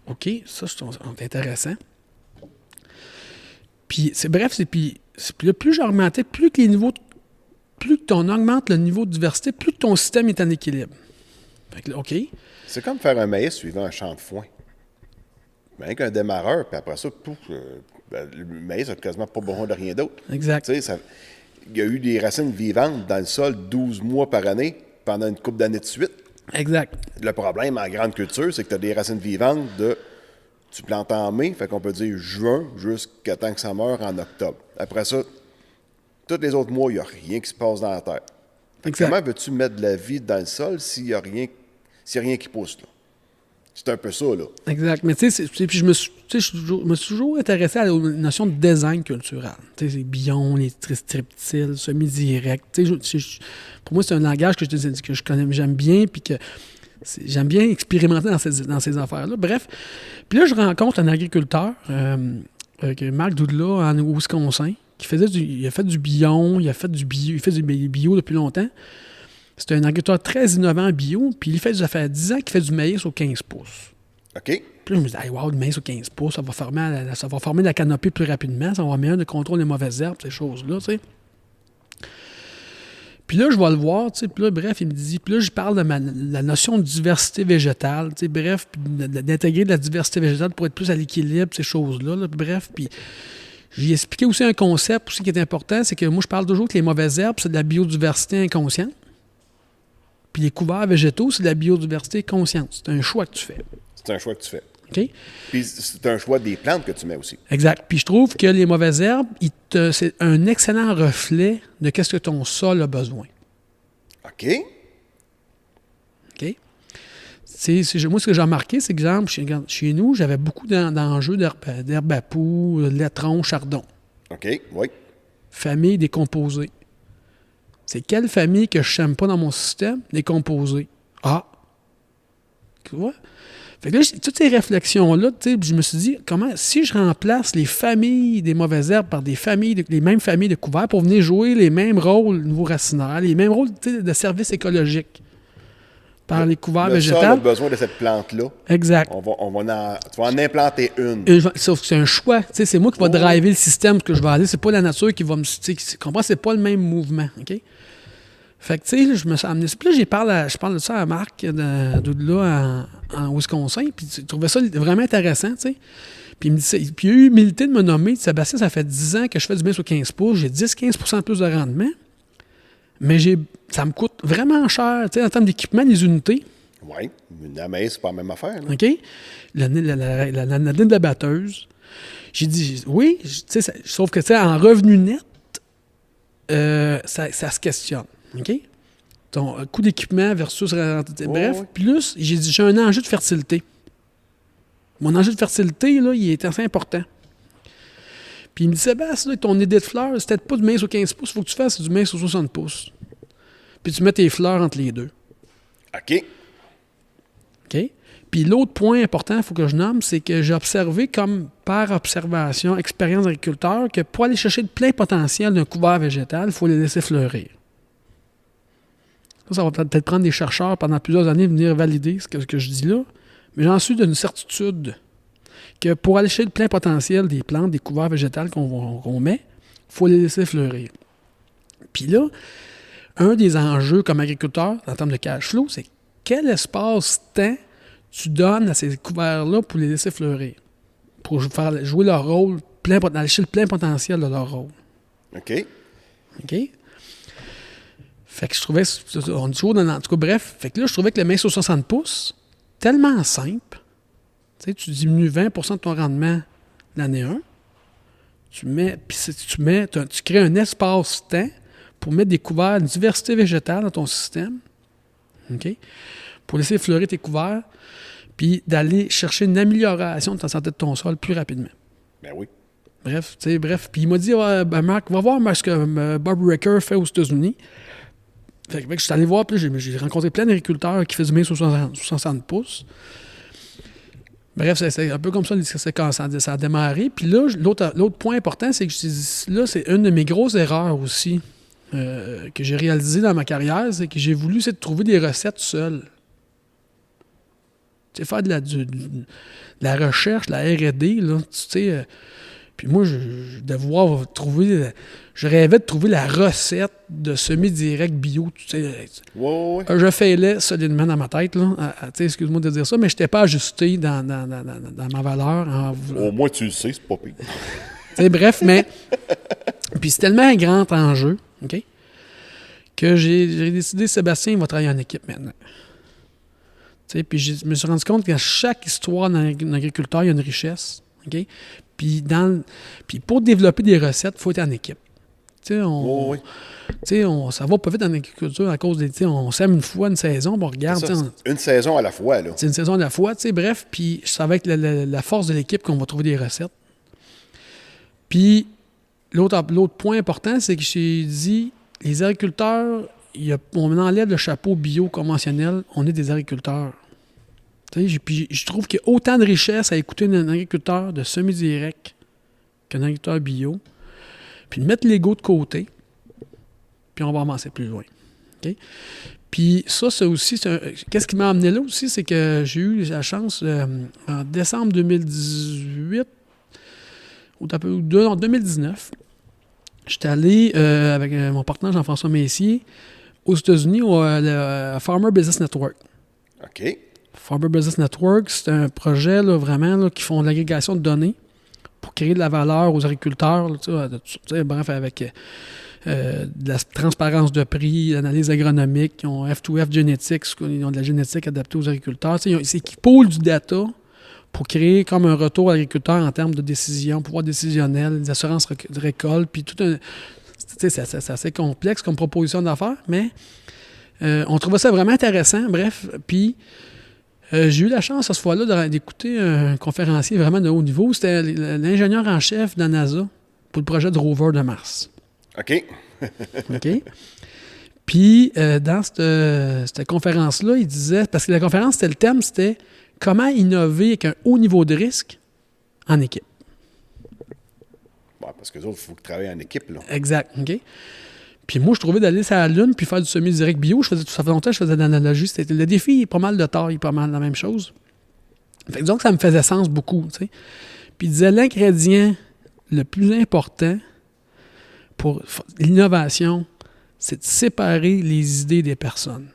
OK, ça, c'est intéressant. Puis, puis là, plus j'augmentais, plus que on augmente le niveau de diversité, plus que ton système est en équilibre. Fait que là, OK. C'est comme faire un maïs suivant un champ de foin. Mais avec un démarreur, puis après ça, pouf, le maïs n'a quasiment pas besoin de rien d'autre. Exact. Tu sais, il y a eu des racines vivantes dans le sol 12 mois par année pendant une couple d'années de suite. Exact. Le problème en grande culture, c'est que tu as des racines vivantes tu plantes en mai, fait qu'on peut dire juin jusqu'à temps que ça meure en octobre. Après ça, tous les autres mois, il n'y a rien qui se passe dans la terre. Fait que comment veux-tu mettre de la vie dans le sol s'il n'y a rien qui pousse, là? C'est un peu ça, là. Exact. Mais tu sais, puis je me suis toujours intéressé à la notion de design culturel. Tu sais, les bions, les striptiles, semi-direct. Pour moi, c'est un langage que je connais, j'aime bien, puis que j'aime bien expérimenter dans ces affaires-là. Bref. Puis là, je rencontre un agriculteur, Marc Doudla, en Wisconsin, il a fait du bion, il fait du bio depuis longtemps. C'est un agriculteur très innovant en bio, puis ça fait 10 ans qu'il fait du maïs au 15 pouces. OK. Puis là, je me dis, hey, wow, le maïs au 15 pouces, ça va former la canopée plus rapidement, ça va meilleur de contrôle des mauvaises herbes, ces choses-là, tu sais. Puis là, je vais le voir, tu sais, puis là, bref, il me dit, puis là, je parle de la notion de diversité végétale, tu sais, bref, puis d'intégrer de la diversité végétale pour être plus à l'équilibre, ces choses-là, là, bref, puis j'ai expliqué aussi un concept aussi qui est important, c'est que moi, je parle toujours que les mauvaises herbes, c'est de la biodiversité inconsciente. Puis les couverts végétaux, c'est de la biodiversité consciente. C'est un choix que tu fais. C'est un choix que tu fais. OK? Puis c'est un choix des plantes que tu mets aussi. Exact. Puis je trouve que les mauvaises herbes, c'est un excellent reflet de qu'est-ce que ton sol a besoin. OK. OK? Moi, ce que j'ai remarqué, c'est que, exemple, chez nous, j'avais beaucoup d'enjeux d'herbe à poux, laitron, chardon. OK, oui. Famille décomposée. C'est quelle famille que je n'aime pas dans mon système? Décomposée. Ah! Tu vois? Fait que là, toutes ces réflexions-là, je me suis dit, si je remplace les familles des mauvaises herbes par les mêmes familles de couverts pour venir jouer les mêmes rôles niveau racinaire, les mêmes rôles de service écologique par les couverts végétaux. Le sol a besoin de cette plante-là. Exact. Tu vas en implanter une. Sauf que c'est un choix. C'est moi qui va driver le système que je vais aller. C'est pas la nature qui va me... Tu comprends? C'est pas le même mouvement. OK? Fait que, tu sais, je me suis amené... Puis là, je parle de ça à Marc Doudla en Wisconsin, puis je trouvais ça vraiment intéressant, tu sais. Puis il me dit, puis il a eu l'humilité de me nommer, Sébastien, ça fait 10 ans que je fais du maïs au 15 pouces, j'ai 10-15% de plus de rendement, mais ça me coûte vraiment cher, tu sais, en termes d'équipement, les unités. Oui, la maïs, c'est pas la même affaire, là. OK? L'année de la batteuse, j'ai dit, oui, tu sais, sauf que, tu sais, en revenu net, ça se questionne. OK? Ton coût d'équipement versus... bref, plus, j'ai dit, j'ai un enjeu de fertilité. Mon enjeu de fertilité, là, il est assez important. Puis il me dit, Sébastien, ton idée de fleurs, c'est peut-être pas du maïs au 15 pouces, il faut que tu fasses du maïs au 60 pouces. Puis tu mets tes fleurs entre les deux. OK. OK? Puis l'autre point important, il faut que je nomme, c'est que j'ai observé comme par observation, expérience d'agriculteur, que pour aller chercher le plein potentiel d'un couvert végétal, il faut les laisser fleurir. Ça va peut-être prendre des chercheurs pendant plusieurs années venir valider ce que je dis là, mais j'en suis d'une certitude que pour aller chercher le plein potentiel des plantes, des couverts végétales qu'on met, il faut les laisser fleurir. Puis là, un des enjeux comme agriculteur en termes de cash flow, c'est quel espace-temps tu donnes à ces couverts-là pour les laisser fleurir, pour faire jouer leur rôle, aller chercher le plein potentiel de leur rôle. OK. OK? Fait que je trouvais, on dit toujours en tout cas, bref, fait que là, je trouvais que le maïs sur 60 pouces, tellement simple, tu diminues 20 % de ton rendement l'année 1, tu crées un espace-temps pour mettre des couverts, une diversité végétale dans ton système, OK? Pour laisser fleurir tes couverts, puis d'aller chercher une amélioration de ta santé de ton sol plus rapidement. Ben oui. Bref. Puis il m'a dit, Marc, va voir ce que Bob Ricker fait aux États-Unis. Fait que je suis allé voir, puis j'ai rencontré plein d'agriculteurs qui faisaient du maïs sur 60 pouces. Bref, c'est un peu comme ça quand ça a démarré. Puis là, l'autre point important, c'est que là, c'est une de mes grosses erreurs aussi que j'ai réalisées dans ma carrière, c'est que j'ai voulu essayer de trouver des recettes seul. Tu sais, faire de la recherche, de la R&D, là, tu sais... Puis moi, je rêvais de trouver la recette de semi-direct bio. Tu sais, Ouais. je failais solidement dans ma tête, là. Tu sais, excuse-moi de dire ça, mais je n'étais pas ajusté dans ma valeur. Au moins, tu le sais, c'est pas pire. Tu sais, bref, mais... Puis c'est tellement un grand enjeu, OK, que j'ai décidé, Sébastien, il va travailler en équipe maintenant. Tu sais, puis je me suis rendu compte qu'à chaque histoire d'un agriculteur, il y a une richesse, OK? Puis pour développer des recettes, il faut être en équipe. Tu sais, ça va pas vite en agriculture à cause des... On sème une fois une saison, on regarde... Une saison à la fois, là. C'est une saison à la fois, tu sais, bref. Puis ça va être la force de l'équipe qu'on va trouver des recettes. Puis l'autre point important, c'est que j'ai dit, les agriculteurs, on enlève le chapeau bio conventionnel, on est des agriculteurs. Puis je trouve qu'il y a autant de richesse à écouter un agriculteur de semi-direct qu'un agriculteur bio. Puis mettre l'ego de côté, puis on va avancer plus loin. Okay? Puis ça, c'est aussi... qu'est-ce qui m'a amené là aussi, c'est que j'ai eu la chance, en décembre 2018, en 2019, j'étais allé avec mon partenaire Jean-François Messier aux États-Unis au Farmer Business Network. OK. Farmer Business Network, c'est un projet là, vraiment là, qui font de l'agrégation de données pour créer de la valeur aux agriculteurs, là, bref, avec de la transparence de prix, l'analyse agronomique, ils ont F2F Genetics, ils ont de la génétique adaptée aux agriculteurs. C'est qu'ils poolent du data pour créer comme un retour à l'agriculteur en termes de décision, pouvoir décisionnel, des assurances de récolte, puis tout un... C'est assez complexe comme proposition d'affaires, mais on trouvait ça vraiment intéressant, bref, puis... j'ai eu la chance, à ce fois-là, d'écouter un conférencier vraiment de haut niveau. C'était l'ingénieur en chef de la NASA pour le projet de rover de Mars. OK. OK? Puis, dans cette conférence-là, il disait... Parce que la conférence, le thème, c'était comment innover avec un haut niveau de risque en équipe. Bon, parce que les autres, il faut qu'ils travaillent en équipe, là. Exact. OK? Puis moi, je trouvais d'aller sur la Lune puis faire du semi-direct bio. Ça fait longtemps que je faisais de l'analogie. Le défi est pas mal de taille, pas mal la même chose. Fait que disons que ça me faisait sens beaucoup. T'sais. Puis il disait l'ingrédient le plus important pour l'innovation, c'est de séparer les idées des personnes.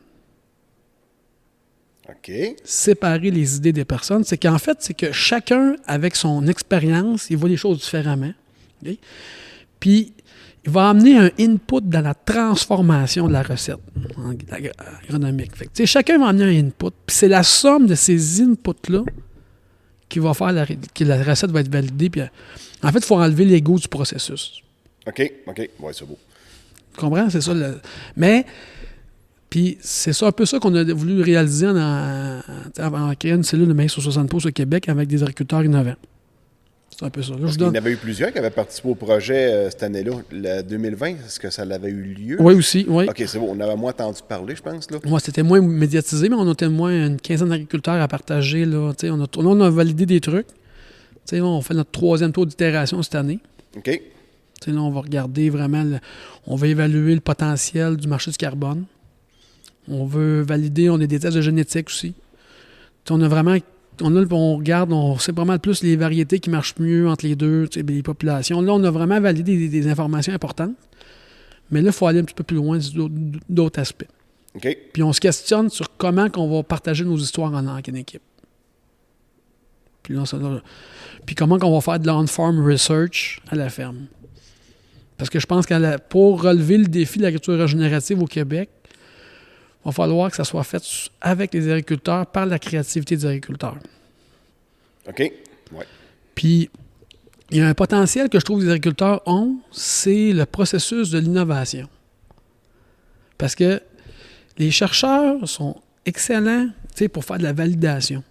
OK. Séparer les idées des personnes, c'est qu'en fait, c'est que chacun, avec son expérience, il voit les choses différemment. Okay? Puis il va amener un input dans la transformation de la recette agronomique. Fait que, chacun va amener un input, puis c'est la somme de ces inputs-là qui va faire que la recette va être validée. Puis, en fait, il faut enlever l'ego du processus. OK. Ouais, c'est beau. Tu comprends? C'est ça. Mais, puis c'est ça un peu ça qu'on a voulu réaliser en créant une cellule de maïs sur 60 pouces au Québec avec des agriculteurs innovants. C'est un peu ça. Là, Parce qu'il y en avait eu plusieurs qui avaient participé au projet cette année-là. Le 2020, est-ce que ça avait eu lieu? Oui, aussi, oui. OK, c'est bon. On avait moins entendu parler, je pense. Là. Moi, c'était moins médiatisé, mais on était moins une quinzaine d'agriculteurs à partager. Là, on a validé des trucs. Là, on fait notre 3e tour d'itération cette année. OK. Là, on va regarder vraiment, on va évaluer le potentiel du marché du carbone. On veut valider, on a des tests de génétique aussi. On a vraiment, on regarde, on sait vraiment plus les variétés qui marchent mieux entre les deux, les populations. Là, on a vraiment validé des informations importantes. Mais là, il faut aller un petit peu plus loin sur d'autres aspects. OK. Puis on se questionne sur comment on va partager nos histoires en équipe. Puis, là, puis comment on va faire de l'on-farm research à la ferme. Parce que je pense que pour relever le défi de l'agriculture régénérative au Québec, il va falloir que ça soit fait avec les agriculteurs, par la créativité des agriculteurs. OK. Oui. Puis, il y a un potentiel que je trouve que les agriculteurs ont, c'est le processus de l'innovation. Parce que les chercheurs sont excellents pour faire de la validation.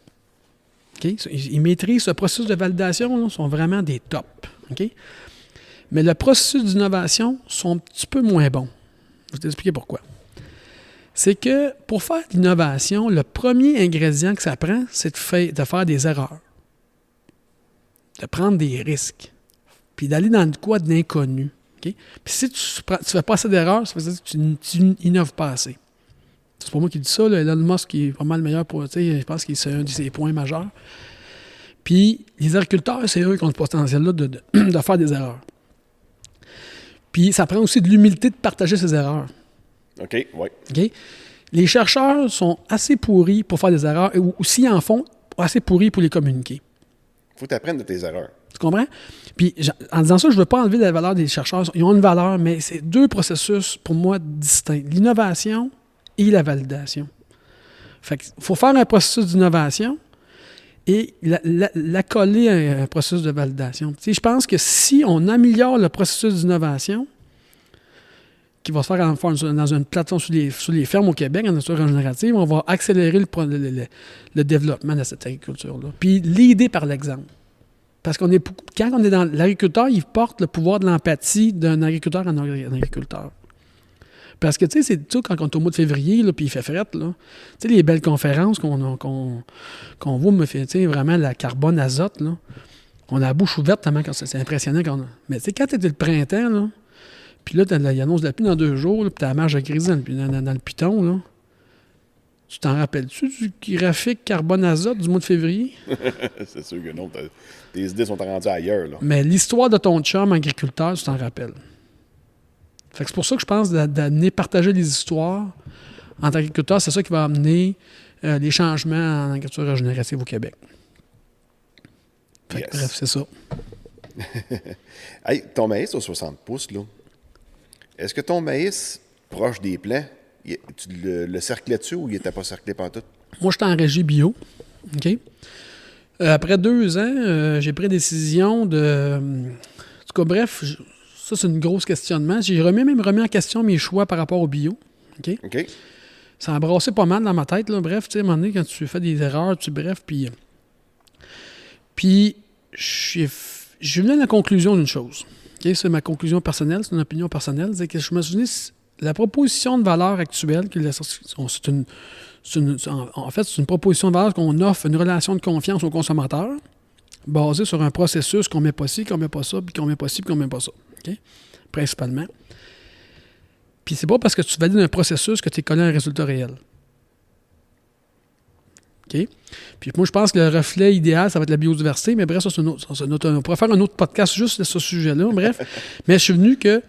Okay? Ils maîtrisent ce processus de validation, là, sont vraiment des tops. Okay? Mais le processus d'innovation sont un petit peu moins bons. Je vais t'expliquer pourquoi. C'est que pour faire de l'innovation, le premier ingrédient que ça prend, c'est de faire des erreurs. De prendre des risques. Puis d'aller dans quoi de l'inconnu. Okay? Puis si tu ne fais pas assez d'erreurs, ça veut dire que tu n'innoves pas assez. C'est pas moi qui dis ça. Là, Elon Musk qui est vraiment le meilleur pour. Je pense que c'est un de ses points majeurs. Puis les agriculteurs, c'est eux qui ont le potentiel-là de faire des erreurs. Puis ça prend aussi de l'humilité de partager ses erreurs. OK, oui. Okay? Les chercheurs sont assez pourris pour faire des erreurs, ou s'ils en font, assez pourris pour les communiquer. Il faut t'apprendre de tes erreurs. Tu comprends? Puis en disant ça, je ne veux pas enlever la valeur des chercheurs. Ils ont une valeur, mais c'est deux processus, pour moi, distincts. L'innovation et la validation. Fait qu'il faut faire un processus d'innovation et la coller à un processus de validation. Tu sais, je pense que si on améliore le processus d'innovation, qui va se faire dans une plateforme sur les fermes au Québec, en agriculture régénérative, on va accélérer le développement de cette agriculture-là. Puis l'aider par l'exemple. Parce quand on est dans l'agriculteur, il porte le pouvoir de l'empathie d'un agriculteur en agriculteur. Parce que, tu sais, c'est tout quand on est au mois de février, là, puis il fait fret, là. Tu sais, les belles conférences qu'on voit, me fait, tu sais, vraiment la carbone azote, là. On a la bouche ouverte tellement quand c'est impressionnant. Mais tu sais, quand c'était le printemps, là, puis là, il annonce de la pluie dans 2 jours, là, puis t'as la marge de grise dans le piton, là. Tu t'en rappelles-tu du graphique carbone-azote du mois de février? C'est sûr que non. Tes idées sont rendues ailleurs, là. Mais l'histoire de ton chum agriculteur, tu t'en rappelles. Fait que c'est pour ça que je pense d'amener partager des histoires entre agriculteurs, c'est ça qui va amener les changements en agriculture régénérative au Québec. Fait que, bref, c'est ça. Hey, ton maïs au 60 pouces, là, est-ce que ton maïs, proche des plants, tu le cerclais dessus ou il n'était pas cerclé pantoute? Moi, j'étais en régie bio. OK? Après 2 ans, j'ai pris la décision de... En tout cas, bref, ça, c'est une grosse questionnement. J'ai même remis en question mes choix par rapport au bio. OK? OK. Ça a brassé pas mal dans ma tête. Là. Bref, tu sais, à un moment donné, quand tu fais des erreurs, bref, puis je suis venu à la conclusion d'une chose. Okay? C'est ma conclusion personnelle, c'est une opinion personnelle. C'est que je me suis dit, la proposition de valeur actuelle, en fait, c'est une proposition de valeur qu'on offre une relation de confiance au consommateur basée sur un processus qu'on ne met pas ci, qu'on ne met pas ça, puis qu'on ne met pas ci, puis qu'on ne met pas ça. Okay? Principalement. Puis c'est pas parce que tu valides un processus que tu es collé à un résultat réel. OK? Puis moi, je pense que le reflet idéal, ça va être la biodiversité, mais bref, ça, on pourrait faire un autre podcast juste sur ce sujet-là, bref. Mais je suis venu que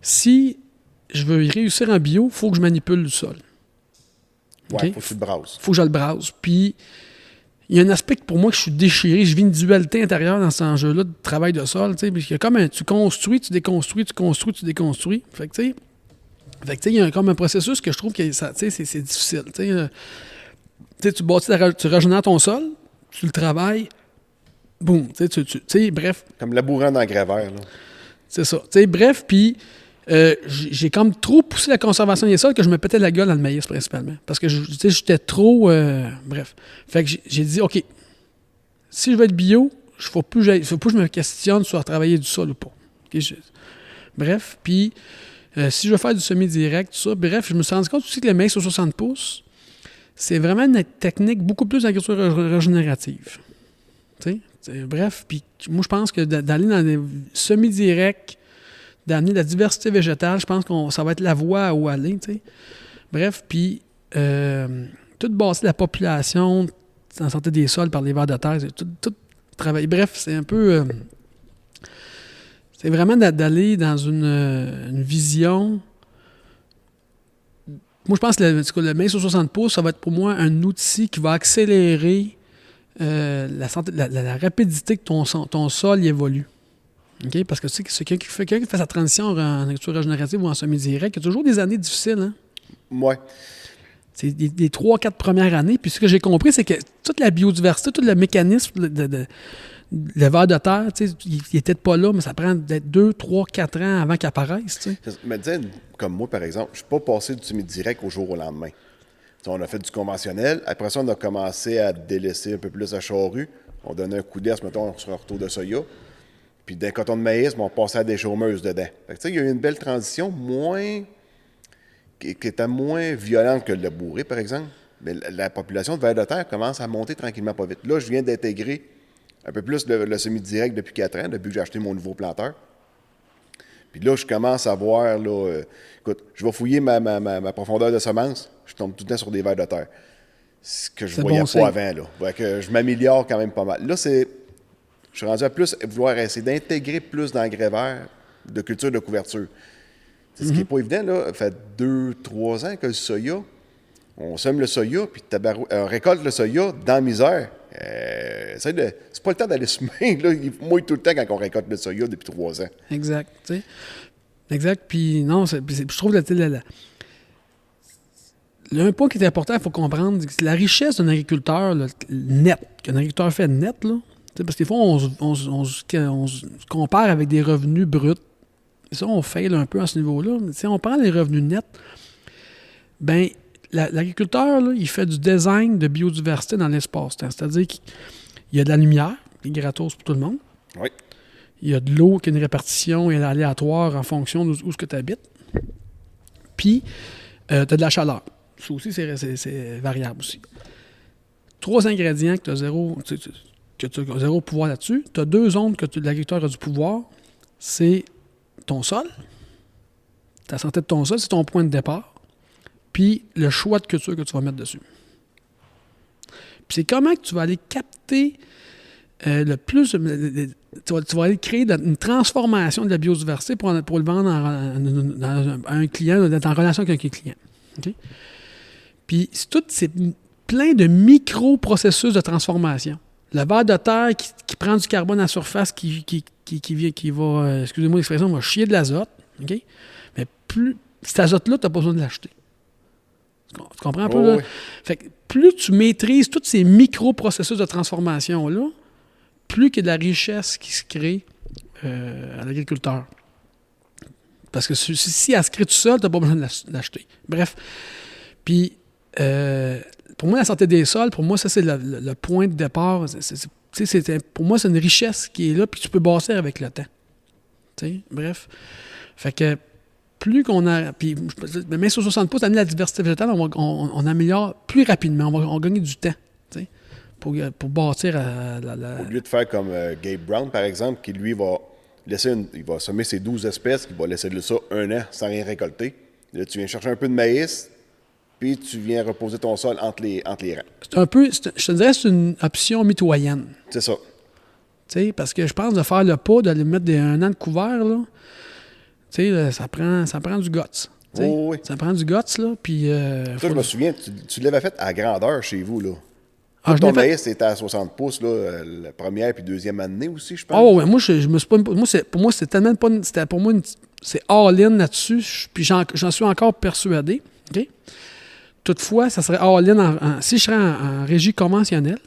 si je veux y réussir en bio, il faut que je manipule le sol. Ouais, okay? Faut que tu le brasses. Faut que je le brasse. Puis, il y a un aspect que pour moi que je suis déchiré. Je vis une dualité intérieure dans cet enjeu-là de travail de sol. Puis il y a comme tu construis, tu déconstruis, tu construis, tu déconstruis. Fait que, tu sais, il y a comme un processus que je trouve que c'est difficile. Tu bâtis, tu régénères ton sol, tu le travailles, boum. Bref. Comme labourant dans le graveur. Là. C'est ça. Bref, puis j'ai comme trop poussé la conservation des sols que je me pétais la gueule dans le maïs principalement. Parce que j'étais trop... bref. Fait que j'ai dit, OK, si je veux être bio, faut plus que je me questionne sur travailler du sol ou pas. Okay? Bref, puis si je veux faire du semi-direct, tout ça, bref, je me suis rendu compte aussi que le maïs sur 60 pouces, c'est vraiment une technique beaucoup plus d'agriculture régénérative. Bref, puis moi, je pense que d'aller dans des semi-directs, d'amener de la diversité végétale, je pense que ça va être la voie où aller. T'sais. Bref, puis tout bâtir la population en santé des sols par les vers de terre, tout travail. Bref, c'est un peu... c'est vraiment d'aller dans une vision... Moi, je pense que le maïs sur 60 pouces, ça va être pour moi un outil qui va accélérer la rapidité que ton sol évolue. Okay? Parce que tu sais, c'est quelqu'un qui fait sa transition en agriculture régénérative ou en semi-direct, il y a toujours des années difficiles. Hein? Ouais. C'est des 3-4 premières années. Puis ce que j'ai compris, c'est que toute la biodiversité, tout le mécanisme le ver de terre, il n'était pas là, mais ça prend peut-être 2, 3, 4 ans avant qu'il apparaisse. T'sais. Mais dis, comme moi, par exemple, je ne suis pas passé du semi-direct au jour au lendemain. T'sais, on a fait du conventionnel. Après ça, on a commencé à délaisser un peu plus la charrue. On donnait un coup d'herbe, mettons, sur un retour de soya. Puis d'un coton de maïs, on passait à des chômeuses dedans. Fait que, il y a eu une belle transition qui était moins violente que le labouré, par exemple. Mais la population de vers de terre commence à monter tranquillement pas vite. Là, je viens d'intégrer un peu plus le semi-direct depuis 4 ans, depuis que j'ai acheté mon nouveau planteur. Puis là, je commence à voir, là, écoute, je vais fouiller ma profondeur de semence, je tombe tout le temps sur des vers de terre. Ce que je ne voyais pas avant, là. Fait que je m'améliore quand même pas mal. Là, je suis rendu à plus vouloir essayer d'intégrer plus d'engrais verts, de culture de couverture. C'est ce qui n'est pas évident, là. Ça fait 2-3 ans que le soya, on sème le soya, puis on récolte le soya dans la misère. C'est pas le temps d'aller semer, là. Il mouille tout le temps quand on récolte le soya depuis 3 ans. Exact, tu sais. Exact. Puis non, je trouve un point qui est important, il faut comprendre, c'est la richesse d'un agriculteur là, net, qu'un agriculteur fait net, là. Parce que des fois, on se compare avec des revenus bruts. Et ça, on fail un peu à ce niveau-là. Si on prend les revenus nets, bien, l'agriculteur, là, il fait du design de biodiversité dans l'espace-temps. C'est-à-dire qu'il y a de la lumière, qui est gratos pour tout le monde. Oui. Il y a de l'eau qui a une répartition aléatoire en fonction d'où tu habites. Puis, tu as de la chaleur. Ça aussi, c'est variable aussi. 3 ingrédients que tu as zéro pouvoir là-dessus. Tu as 2 zones que l'agriculteur a du pouvoir. C'est ton sol, ta santé de ton sol, c'est ton point de départ, puis le choix de culture que tu vas mettre dessus. Puis c'est comment que tu vas aller capter le plus... Tu vas aller créer une transformation de la biodiversité pour le vendre à un client, d'être en relation avec un client. Okay? Puis c'est plein de micro-processus de transformation. Le ver de terre qui prend du carbone à la surface, qui va, excusez-moi l'expression, va chier de l'azote. Okay? Mais cet azote-là, tu n'as pas besoin de l'acheter. Tu comprends un peu? Là? Oui. Fait que plus tu maîtrises tous ces micro-processus de transformation-là, plus qu'il y a de la richesse qui se crée à l'agriculteur. Parce que si elle se crée tout seul, tu n'as pas besoin de l'acheter. Bref. Puis, pour moi, la santé des sols, pour moi, ça, c'est le point de départ. Pour moi, c'est une richesse qui est là, puis tu peux bâtir avec le temps. T'sais? Bref. Fait que plus qu'on a... Puis, même sur 60 pouces, amener la diversité végétale, on améliore plus rapidement. On va gagner du temps, pour bâtir Au lieu de faire comme Gabe Brown, par exemple, qui, lui, va semer ses 12 espèces, qui va laisser ça 1 an sans rien récolter. Là, tu viens chercher un peu de maïs, puis tu viens reposer ton sol entre les rangs. C'est un peu, je te dirais, c'est une option mitoyenne. C'est ça. Parce que je pense de faire le pas, d'aller mettre 1 an de couvert, là, ça prend du guts. Oh, oui. Ça prend du guts, là, puis... je me souviens, tu l'avais fait à grandeur chez vous, là. Ton maïs, c'était à 60 pouces, là, la première puis deuxième année aussi, je pense. Oh, ouais, moi, je me suis pas... Pour moi, c'est tellement pas... C'était pour moi, c'est all-in là-dessus, puis j'en suis encore persuadé, OK? Toutefois, ça serait all-in, si je serais en régie conventionnelle,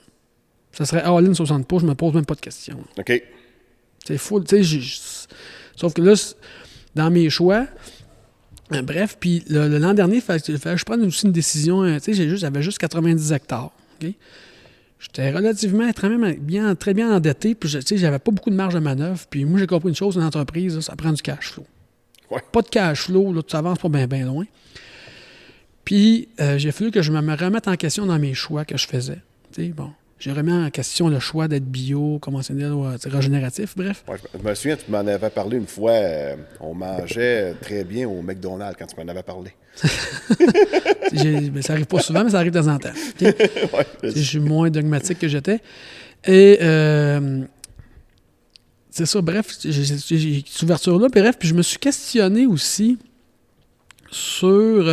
ça serait all-in 60 pouces, je me pose même pas de questions. OK. C'est full, tu sais, sauf que là, dans mes choix, bref, puis l'an dernier, il fallait que je prenne aussi une décision, tu sais, j'avais juste 90 hectares, OK? J'étais relativement très bien endetté, puis j'avais pas beaucoup de marge de manœuvre. Puis moi, j'ai compris une chose, une entreprise, là, ça prend du cash flow. Ouais. Pas de cash flow, là, tu avances pas bien loin. Puis j'ai fallu que je me remette en question dans mes choix que je faisais. Bon, j'ai remis en question le choix d'être bio, conventionnel ou régénératif, bref. Ouais, je me souviens, tu m'en avais parlé une fois, on mangeait très bien au McDonald's quand tu m'en avais parlé. Ça arrive pas souvent, mais ça arrive de temps en temps. Okay? Ouais, Je suis moins dogmatique que j'étais. Et c'est ça, bref, j'ai cette ouverture-là. Bref, puis je me suis questionné aussi sur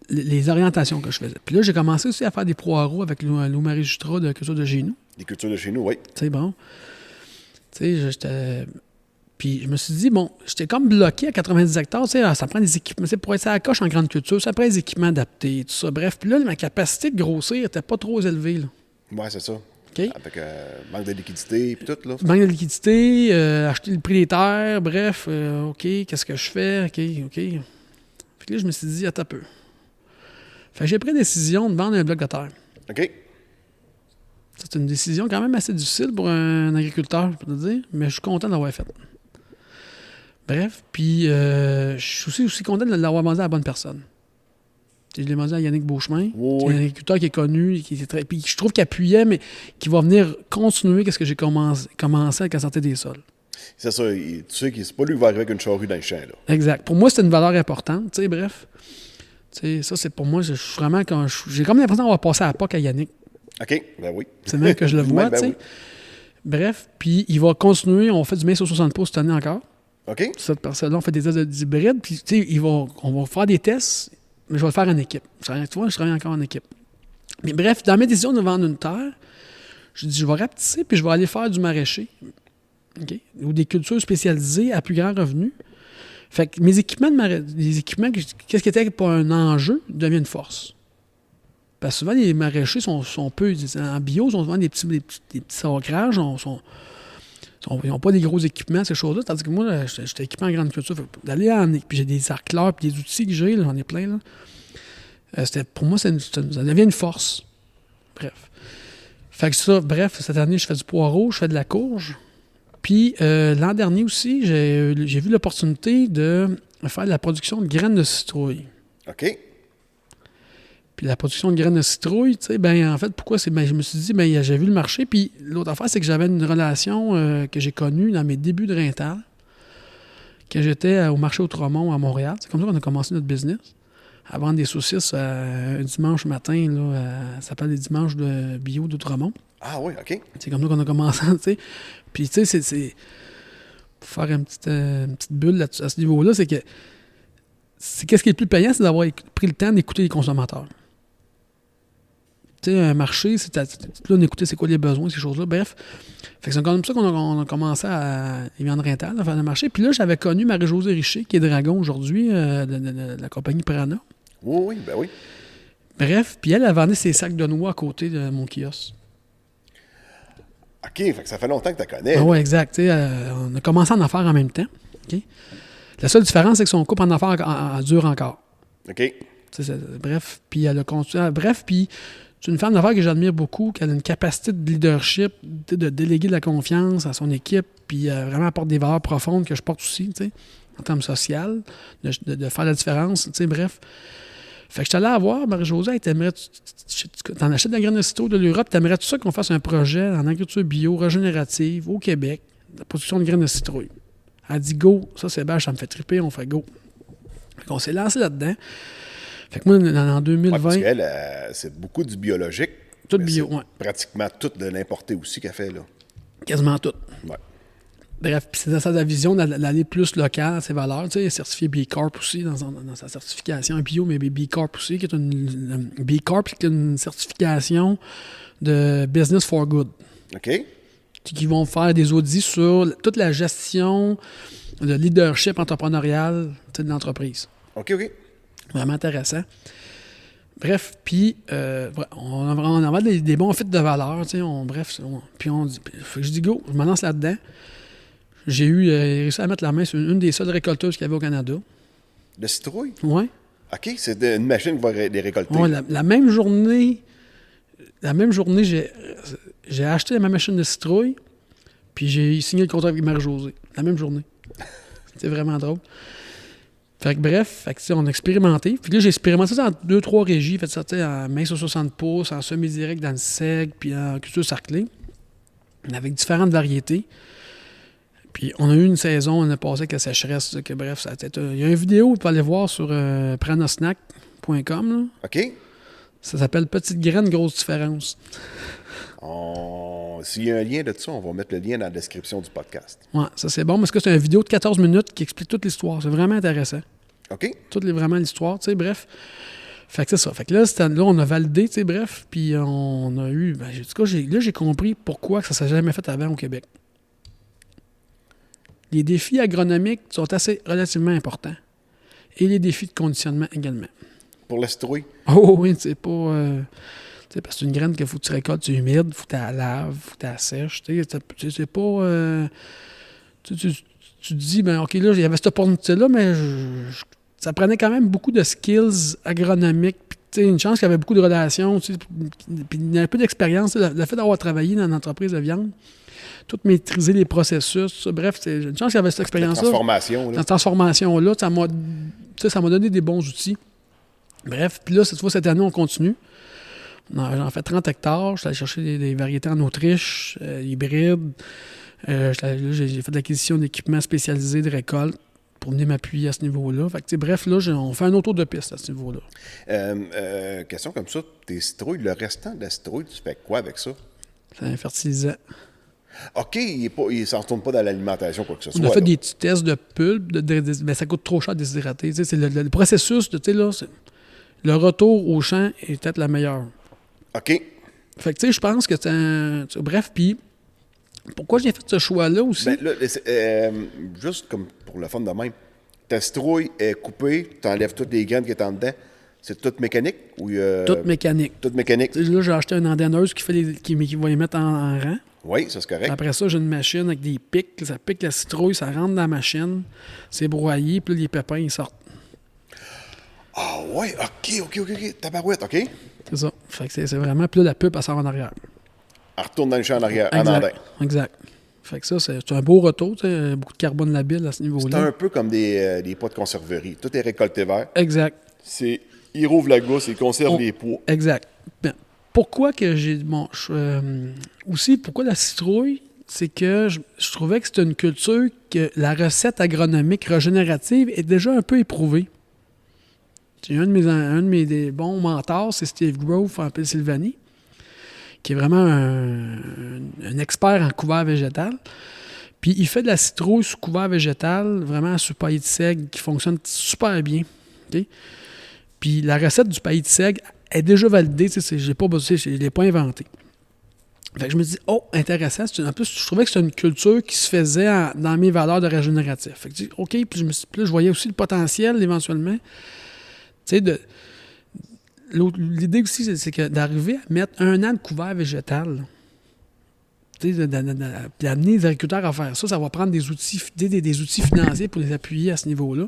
les orientations que je faisais. Puis là, j'ai commencé aussi à faire des poireaux avec Lou Marie Jutras de Culture de chez nous. des cultures de chez nous, oui. Tu sais, bon. Tu sais, j'étais... Puis je me suis dit, bon, j'étais comme bloqué à 90 hectares, tu sais, ça prend des équipements. Pour être à la coche en grande culture, ça prend des équipements adaptés, tout ça. Bref, puis là, ma capacité de grossir n'était pas trop élevée, là. Oui, c'est ça. OK? Avec manque de liquidité et tout, là. Manque de liquidité, acheter le prix des terres, bref, OK, qu'est-ce que je fais? OK. Fait que là, je me suis dit, attends un peu. Fait que j'ai pris la décision de vendre un bloc de terre. OK. C'est une décision quand même assez difficile pour un agriculteur, je peux te dire, mais je suis content de l'avoir faite. Bref, puis je suis aussi content de l'avoir vendu à la bonne personne. Je l'ai vendu à Yannick Beauchemin, Oui. qui est un agriculteur qui est connu, qui était puis je trouve qu'il appuyait, mais qui va venir continuer ce que j'ai commencé avec la santé des sols. C'est ça. Tu sais que c'est pas lui qui va arriver avec une charrue dans le champ, là. Exact. Pour moi, c'est une valeur importante, tu sais, bref. Tu sais, ça, c'est pour moi, je suis vraiment... J'ai comme l'impression d'avoir passé à la POC à Yannick. OK, ben oui. C'est même que je le vois, Ben tu sais. oui. Bref, puis il va continuer, on fait du maïs sur 60 pouces cette année encore. OK. Cette personne-là, on fait des tests d'hybride, puis tu sais, on va faire des tests, mais je vais le faire en équipe. Tu vois, je travaille encore en équipe. Mais bref, dans mes décisions de vendre une terre, je dis, je vais rapetisser, puis je vais aller faire du maraîcher. OK? Ou des cultures spécialisées à plus grand revenu. Fait que mes équipements, qu'est-ce qui était pas un enjeu, devient une force. Parce que souvent, les maraîchers sont peu... En bio, ils ont souvent des petits ancrages, ils n'ont pas des gros équipements, ces choses-là. Tandis que moi, là, j'étais équipé en grande culture. D'aller puis j'ai des arcleurs, puis des outils que j'ai, là, j'en ai plein. Là. Pour moi, ça devient une force. Bref. Fait que ça, bref, cette année, je fais du poireau, je fais de la courge. Puis l'an dernier aussi, j'ai vu l'opportunité de faire de la production de graines de citrouille. OK. Puis la production de graines de citrouille, tu sais, ben en fait, pourquoi c'est... Ben, je me suis dit, ben j'ai vu le marché. Puis l'autre affaire, c'est que j'avais une relation que j'ai connue dans mes débuts de Rintal, que j'étais au marché Outremont à Montréal. C'est comme ça qu'on a commencé notre business. À vendre des saucisses un dimanche matin, là, ça s'appelle les dimanches de bio d'Outremont. Ah oui, OK. C'est comme ça qu'on a commencé, tu sais. Puis tu sais, c'est... Pour faire une petite bulle là, à ce niveau-là, c'est que... Qu'est-ce qui est le plus payant, c'est d'avoir pris le temps d'écouter les consommateurs. Tu sais, un marché, c'est là, on écoutait c'est quoi les besoins, ces choses-là. Bref, fait que c'est comme ça qu'on a commencé à vendre Rintal, à faire le marché. Puis là, j'avais connu Marie-Josée Richer, qui est dragon aujourd'hui, de la compagnie Prana. Oui, ben oui. Bref, puis elle vendait ses sacs de noix à côté de mon kiosque. OK, fait que ça fait longtemps que tu la connais. Ah ouais, exact. Tu sais, on a commencé à en faire en même temps. OK? La seule différence, c'est que son couple en affaires dure encore. OK. Bref, puis elle a continué. Bref, puis c'est une femme d'affaires que j'admire beaucoup, qui a une capacité de leadership, de déléguer de la confiance à son équipe, puis vraiment apporte des valeurs profondes que je porte aussi, tu sais, en termes social, de faire la différence, tu sais, bref. Fait que je suis allé la voir, Marie-Josée, t'en achètes de la graine de citrouille de l'Europe, t'aimerais-tu ça qu'on fasse un projet en agriculture bio, régénérative, au Québec, de la production de graines de citrouille? Elle dit go, ça c'est bâche, ça me fait triper, on fait go. Fait qu'on s'est lancé là-dedans. Fait que moi, en 2020... Ouais, parce qu'elle, c'est beaucoup du biologique. Tout mais bio, c'est ouais. Pratiquement tout de l'importé aussi qu'elle fait, là. Quasiment tout. Ouais. Bref, puis c'est dans sa vision d'aller plus local, ses valeurs. Tu sais, certifié B Corp aussi, dans sa certification bio, mais B Corp aussi, qui est une B Corp, qui est une certification de Business for Good. OK. Qui vont faire des audits sur toute la gestion de leadership entrepreneurial de l'entreprise. OK. Vraiment intéressant. Bref, puis on a des bons fits de valeurs, tu sais, puis je dis go, je me lance là-dedans. J'ai réussi à mettre la main sur une des seules récolteuses qu'il y avait au Canada. De citrouille? Oui. OK, c'est une machine qui va les récolter. Ouais, la même journée la même journée, j'ai acheté ma machine de citrouille, puis j'ai signé le contrat avec Marie-Josée. La même journée. C'était vraiment drôle. Fait que bref, on a expérimenté. Puis là, j'ai expérimenté ça dans 2-3 régies. Fait ça en main sur 60 pouces, en semi-direct dans le seigle, puis en culture sarclée. Avec différentes variétés. Puis on a eu une saison, on a passé avec la sécheresse. Que, bref, il y a une vidéo, vous pouvez aller voir sur pranosnack.com. Là. OK. Ça s'appelle Petite graine, grosse différence. S'il y a un lien de ça, on va mettre le lien dans la description du podcast. Ouais, ça c'est bon parce que c'est une vidéo de 14 minutes qui explique toute l'histoire. C'est vraiment intéressant. OK. Vraiment l'histoire, tu sais, bref. Fait que c'est ça. Fait que là, on a validé, tu sais, bref. Puis on a eu. Ben, j'ai compris pourquoi que ça s'est jamais fait avant au Québec. Les défis agronomiques sont relativement importants. Et les défis de conditionnement également. Pour la citrouille? Oh oui, c'est pas. Parce que c'est une graine qu'il faut que tu récoltes, tu humide, faut que tu la laves, faut que tu la sèches. C'est pas. Tu te dis, ben OK, là, il y avait cette opportunité-là, mais ça prenait quand même beaucoup de skills agronomiques. Puis, une chance qu'il y avait beaucoup de relations, puis il y a un peu d'expérience. Le fait d'avoir travaillé dans une entreprise de viande, tout maîtriser les processus, bref, c'est une chance qu'il y avait cette expérience-là. La transformation. Cette transformation-là, ça m'a donné des bons outils. Bref, puis là, cette année, on continue. J'en fais 30 hectares. Je suis allé chercher des variétés en Autriche, hybrides. J'ai fait de l'acquisition d'équipements spécialisés de récolte pour venir m'appuyer à ce niveau-là. Fait que, bref, là, on fait un auto de piste à ce niveau-là. Question comme ça, tes citrouilles, le restant de la citrouille, tu fais quoi avec ça? C'est un fertilisant. OK, il ne s'en retourne pas dans l'alimentation, quoi que ce soit. On a fait des petits tests de pulpe, mais ça coûte trop cher de déshydrater. C'est le processus, le retour au champ est peut-être la meilleure. OK. Fait que, je pense que c'est bref, puis pourquoi j'ai fait ce choix-là aussi? Ben, là, juste comme pour le fun de même, ta citrouille est coupée, tu enlèves toutes les graines qui sont en dedans. C'est toute mécanique? Ou, toute mécanique. Toute mécanique. Là, j'ai acheté une andonneuse qui va les mettre en rang. Oui, ça c'est correct. Après ça, j'ai une machine avec des pics. Ça pique la citrouille, ça rentre dans la machine. C'est broyé, puis là, les pépins, ils sortent. Ah ouais, OK. Tabarouette, OK. C'est ça. Fait que c'est vraiment... Puis là, la pupe, elle sort en arrière. Elle retourne dans le champ en arrière, en andin. Exact. Fait que ça, c'est un beau retour. Beaucoup de carbone labile à ce niveau-là. C'est un peu comme des pots de conserverie. Tout est récolté vert. Exact. Il rouvre la gousse, il conserve les pois. Exact. Ben, pourquoi que j'ai... aussi, pourquoi la citrouille? C'est que je trouvais que c'était une culture que la recette agronomique régénérative est déjà un peu éprouvée. J'ai un de mes des bons mentors, c'est Steve Grove en Pennsylvanie, qui est vraiment un expert en couvert végétal. Puis il fait de la citrouille sous couvert végétal, vraiment sous paillis de seigle, qui fonctionne super bien. Okay? Puis la recette du paillis de seigle est déjà validée, je ne l'ai pas inventée. Fait que je me dis, intéressant. En plus, je trouvais que c'était une culture qui se faisait dans mes valeurs de régénératif. Fait que je dis, OK, puis je voyais aussi le potentiel éventuellement. L'idée aussi, c'est que d'arriver à mettre 1 an de couvert végétal, d'amener les agriculteurs à faire ça, ça va prendre des outils financiers pour les appuyer à ce niveau-là.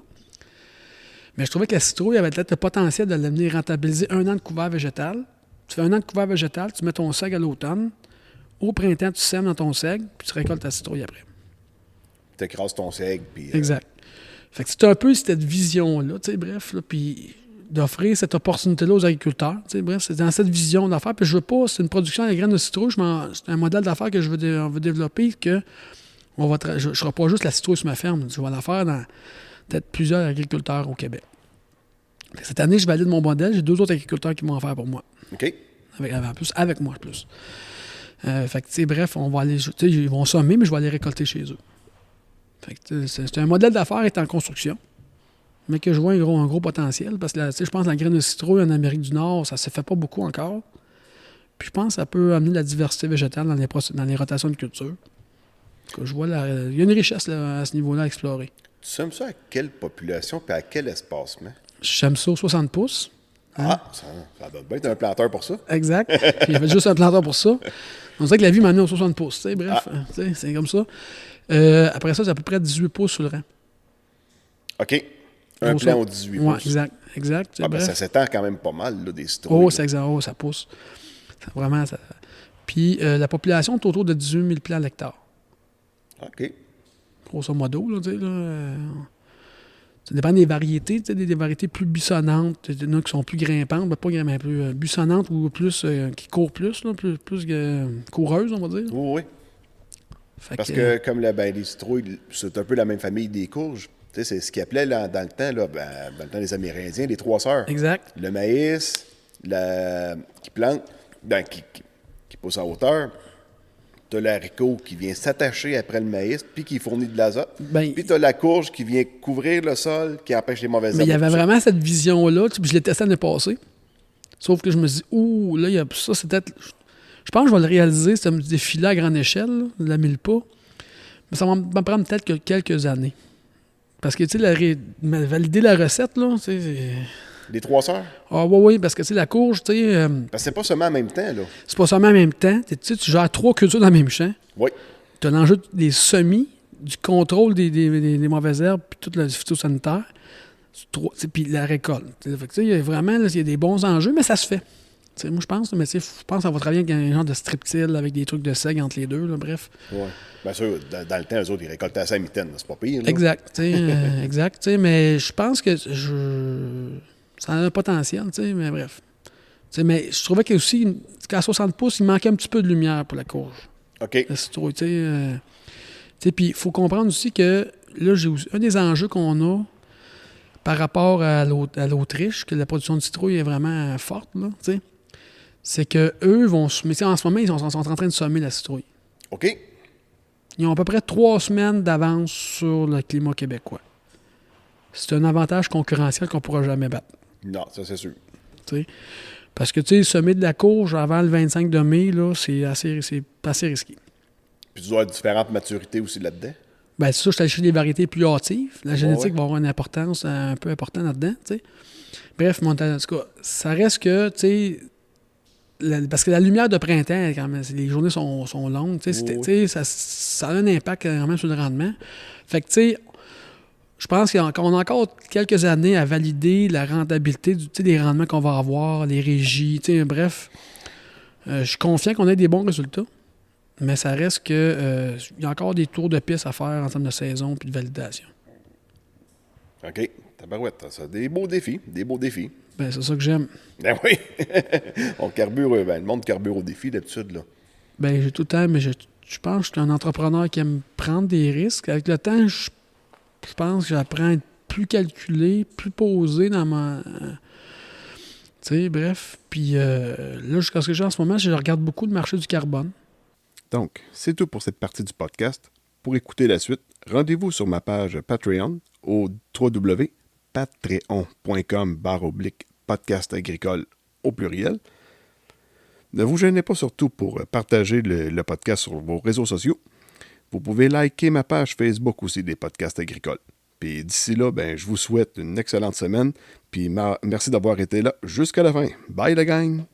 Mais je trouvais que la citrouille avait peut-être le potentiel de l'amener rentabiliser 1 an de couvert végétal. Tu fais 1 an de couvert végétal, tu mets ton seigle à l'automne. Au printemps, tu sèmes dans ton seigle, puis tu récoltes ta citrouille après. Tu écrases ton seigle. Puis, Exact. Fait que c'est un peu cette vision-là, bref, puis d'offrir cette opportunité-là aux agriculteurs. Bref, c'est dans cette vision d'affaires. Puis je veux pas, c'est une production à graines de citrouille, c'est un modèle d'affaires que je veux développer, que je ne ferai pas juste la citrouille sur ma ferme, je vais la faire dans peut-être plusieurs agriculteurs au Québec. Cette année, je valide mon modèle, j'ai 2 autres agriculteurs qui vont en faire pour moi. OK. Avec moi, plus. Fait que, bref, on va aller, ils vont sommer, mais je vais aller récolter chez eux. Fait que, c'est un modèle d'affaires qui est en construction, mais que je vois un gros potentiel, parce que je pense que la graine de citrouille en Amérique du Nord, ça ne se fait pas beaucoup encore. Puis je pense que ça peut amener de la diversité végétale dans les rotations de culture. Je vois il y a une richesse à ce niveau-là à explorer. Tu sèmes ça à quelle population et à quel espacement? J'aime ça aux 60 pouces. Hein? Ah, ça doit bien être un planteur pour ça. Exact. J'ai fait juste un planteur pour ça. On dirait que la vie m'a amené aux 60 pouces. Bref, c'est comme ça. Après ça, c'est à peu près 18 pouces sur le rang. OK. Un plan aux 18 pouces. Oui, exact. Ben, ça s'étend quand même pas mal, là, des citrouilles. C'est exact. Ça pousse. Vraiment, ça... Puis la population est autour de 18 000 plants à l'hectare. OK. Grosso modo, là, tu sais, là. Ça dépend des variétés, tu sais, des variétés plus buissonnantes. Il y en a qui sont plus grimpantes, ben, pas grimpantes, plus buissonnantes ou plus qui courent plus, là, plus coureuses, on va dire. Oui, oui. Fait Parce que comme les citrouilles, c'est un peu la même famille des courges. Tu sais, c'est ce qu'ils appelaient là, dans le temps, là, dans le temps des Amérindiens, les 3 sœurs. Exact. Le maïs, qui plante, qui pousse en hauteur. Tu as l'haricot qui vient s'attacher après le maïs, puis qui fournit de l'azote. Ben, Puis tu as la courge qui vient couvrir le sol, qui empêche les mauvaises mais il y herbes. avait vraiment cette vision-là. Tu sais, puis je l'ai testé l'année passée. Sauf que je me dis, ouh, là, il y a ça, c'est peut-être. Je pense que je vais le réaliser, ce défi-là à grande échelle, là, de la 1000 pas. Mais ça va me prendre peut-être que quelques années. Parce que, tu sais, valider la recette, là, tu sais, Les 3 sœurs? ah oui, parce que, tu sais, la courge, tu sais, Parce que c'est pas seulement en même temps, là. c'est pas seulement en même temps. Tu sais, tu gères 3 cultures dans le même champ. Oui. Tu as l'enjeu des semis, du contrôle des mauvaises herbes, puis tout le phytosanitaire, puis la récolte. Fait que, tu sais, il y a vraiment il y a des bons enjeux, mais ça se fait. Tu sais, moi, je pense, mais je pense que ça va travailler avec un genre de striptile, avec des trucs de seigle entre les deux, là, bref. Oui. Bien sûr, dans le temps, eux autres, ils récoltaient à 5 mitaines, c'est pas pire. Là. Exact, tu sais, exact, tu sais, mais je pense que ça a un potentiel, tu sais, mais bref. Tu sais, mais je trouvais qu'aussi, qu'à 60 pouces, il manquait un petit peu de lumière pour la courge. OK. La citrouille, tu sais, puis il faut comprendre aussi que, là, un des enjeux qu'on a par rapport à l'Autriche, que la production de citrouille est vraiment forte, là, tu sais, c'est que eux vont... Mais en ce moment, ils sont en train de semer la citrouille. OK. Ils ont à peu près 3 semaines d'avance sur le climat québécois. C'est un avantage concurrentiel qu'on ne pourra jamais battre. Non, ça, c'est sûr. T'sais. Parce que, tu sais, semer de la courge avant le 25 de mai, là, c'est assez risqué. Puis tu dois avoir différentes maturités aussi là-dedans. Ben c'est ça, je suis allé chercher des variétés plus hâtives. La génétique ouais. va avoir une importance un peu importante là-dedans, tu sais. Bref, en tout cas, ça reste que, tu sais, parce que la lumière de printemps, quand même, les journées sont longues, tu sais, ça a un impact quand même sur le rendement. Fait que, tu sais, je pense qu'on a encore quelques années à valider la rentabilité des rendements qu'on va avoir, les régies, tu sais, bref. Je suis confiant qu'on ait des bons résultats, mais ça reste que il y a encore des tours de piste à faire en termes de saison puis de validation. OK. Tabarouette, ça, des beaux défis. Ben, c'est ça que j'aime. Ben oui. On carbure, le monde carbure au défi d'habitude, là. Ben, j'ai tout le temps, mais je pense que je suis un entrepreneur qui aime prendre des risques. Avec le temps, je pense que j'apprends à être plus calculé, plus posé dans ma... tu sais, bref. Puis là, jusqu'à ce que j'ai en ce moment, je regarde beaucoup le marché du carbone. Donc, c'est tout pour cette partie du podcast. Pour écouter la suite, rendez-vous sur ma page Patreon au www.patreon.com/podcast agricole au pluriel. Ne vous gênez pas surtout pour partager le podcast sur vos réseaux sociaux. Vous pouvez liker ma page Facebook aussi des podcasts agricoles. Puis d'ici là, ben, je vous souhaite une excellente semaine. Puis merci d'avoir été là jusqu'à la fin. Bye la gang!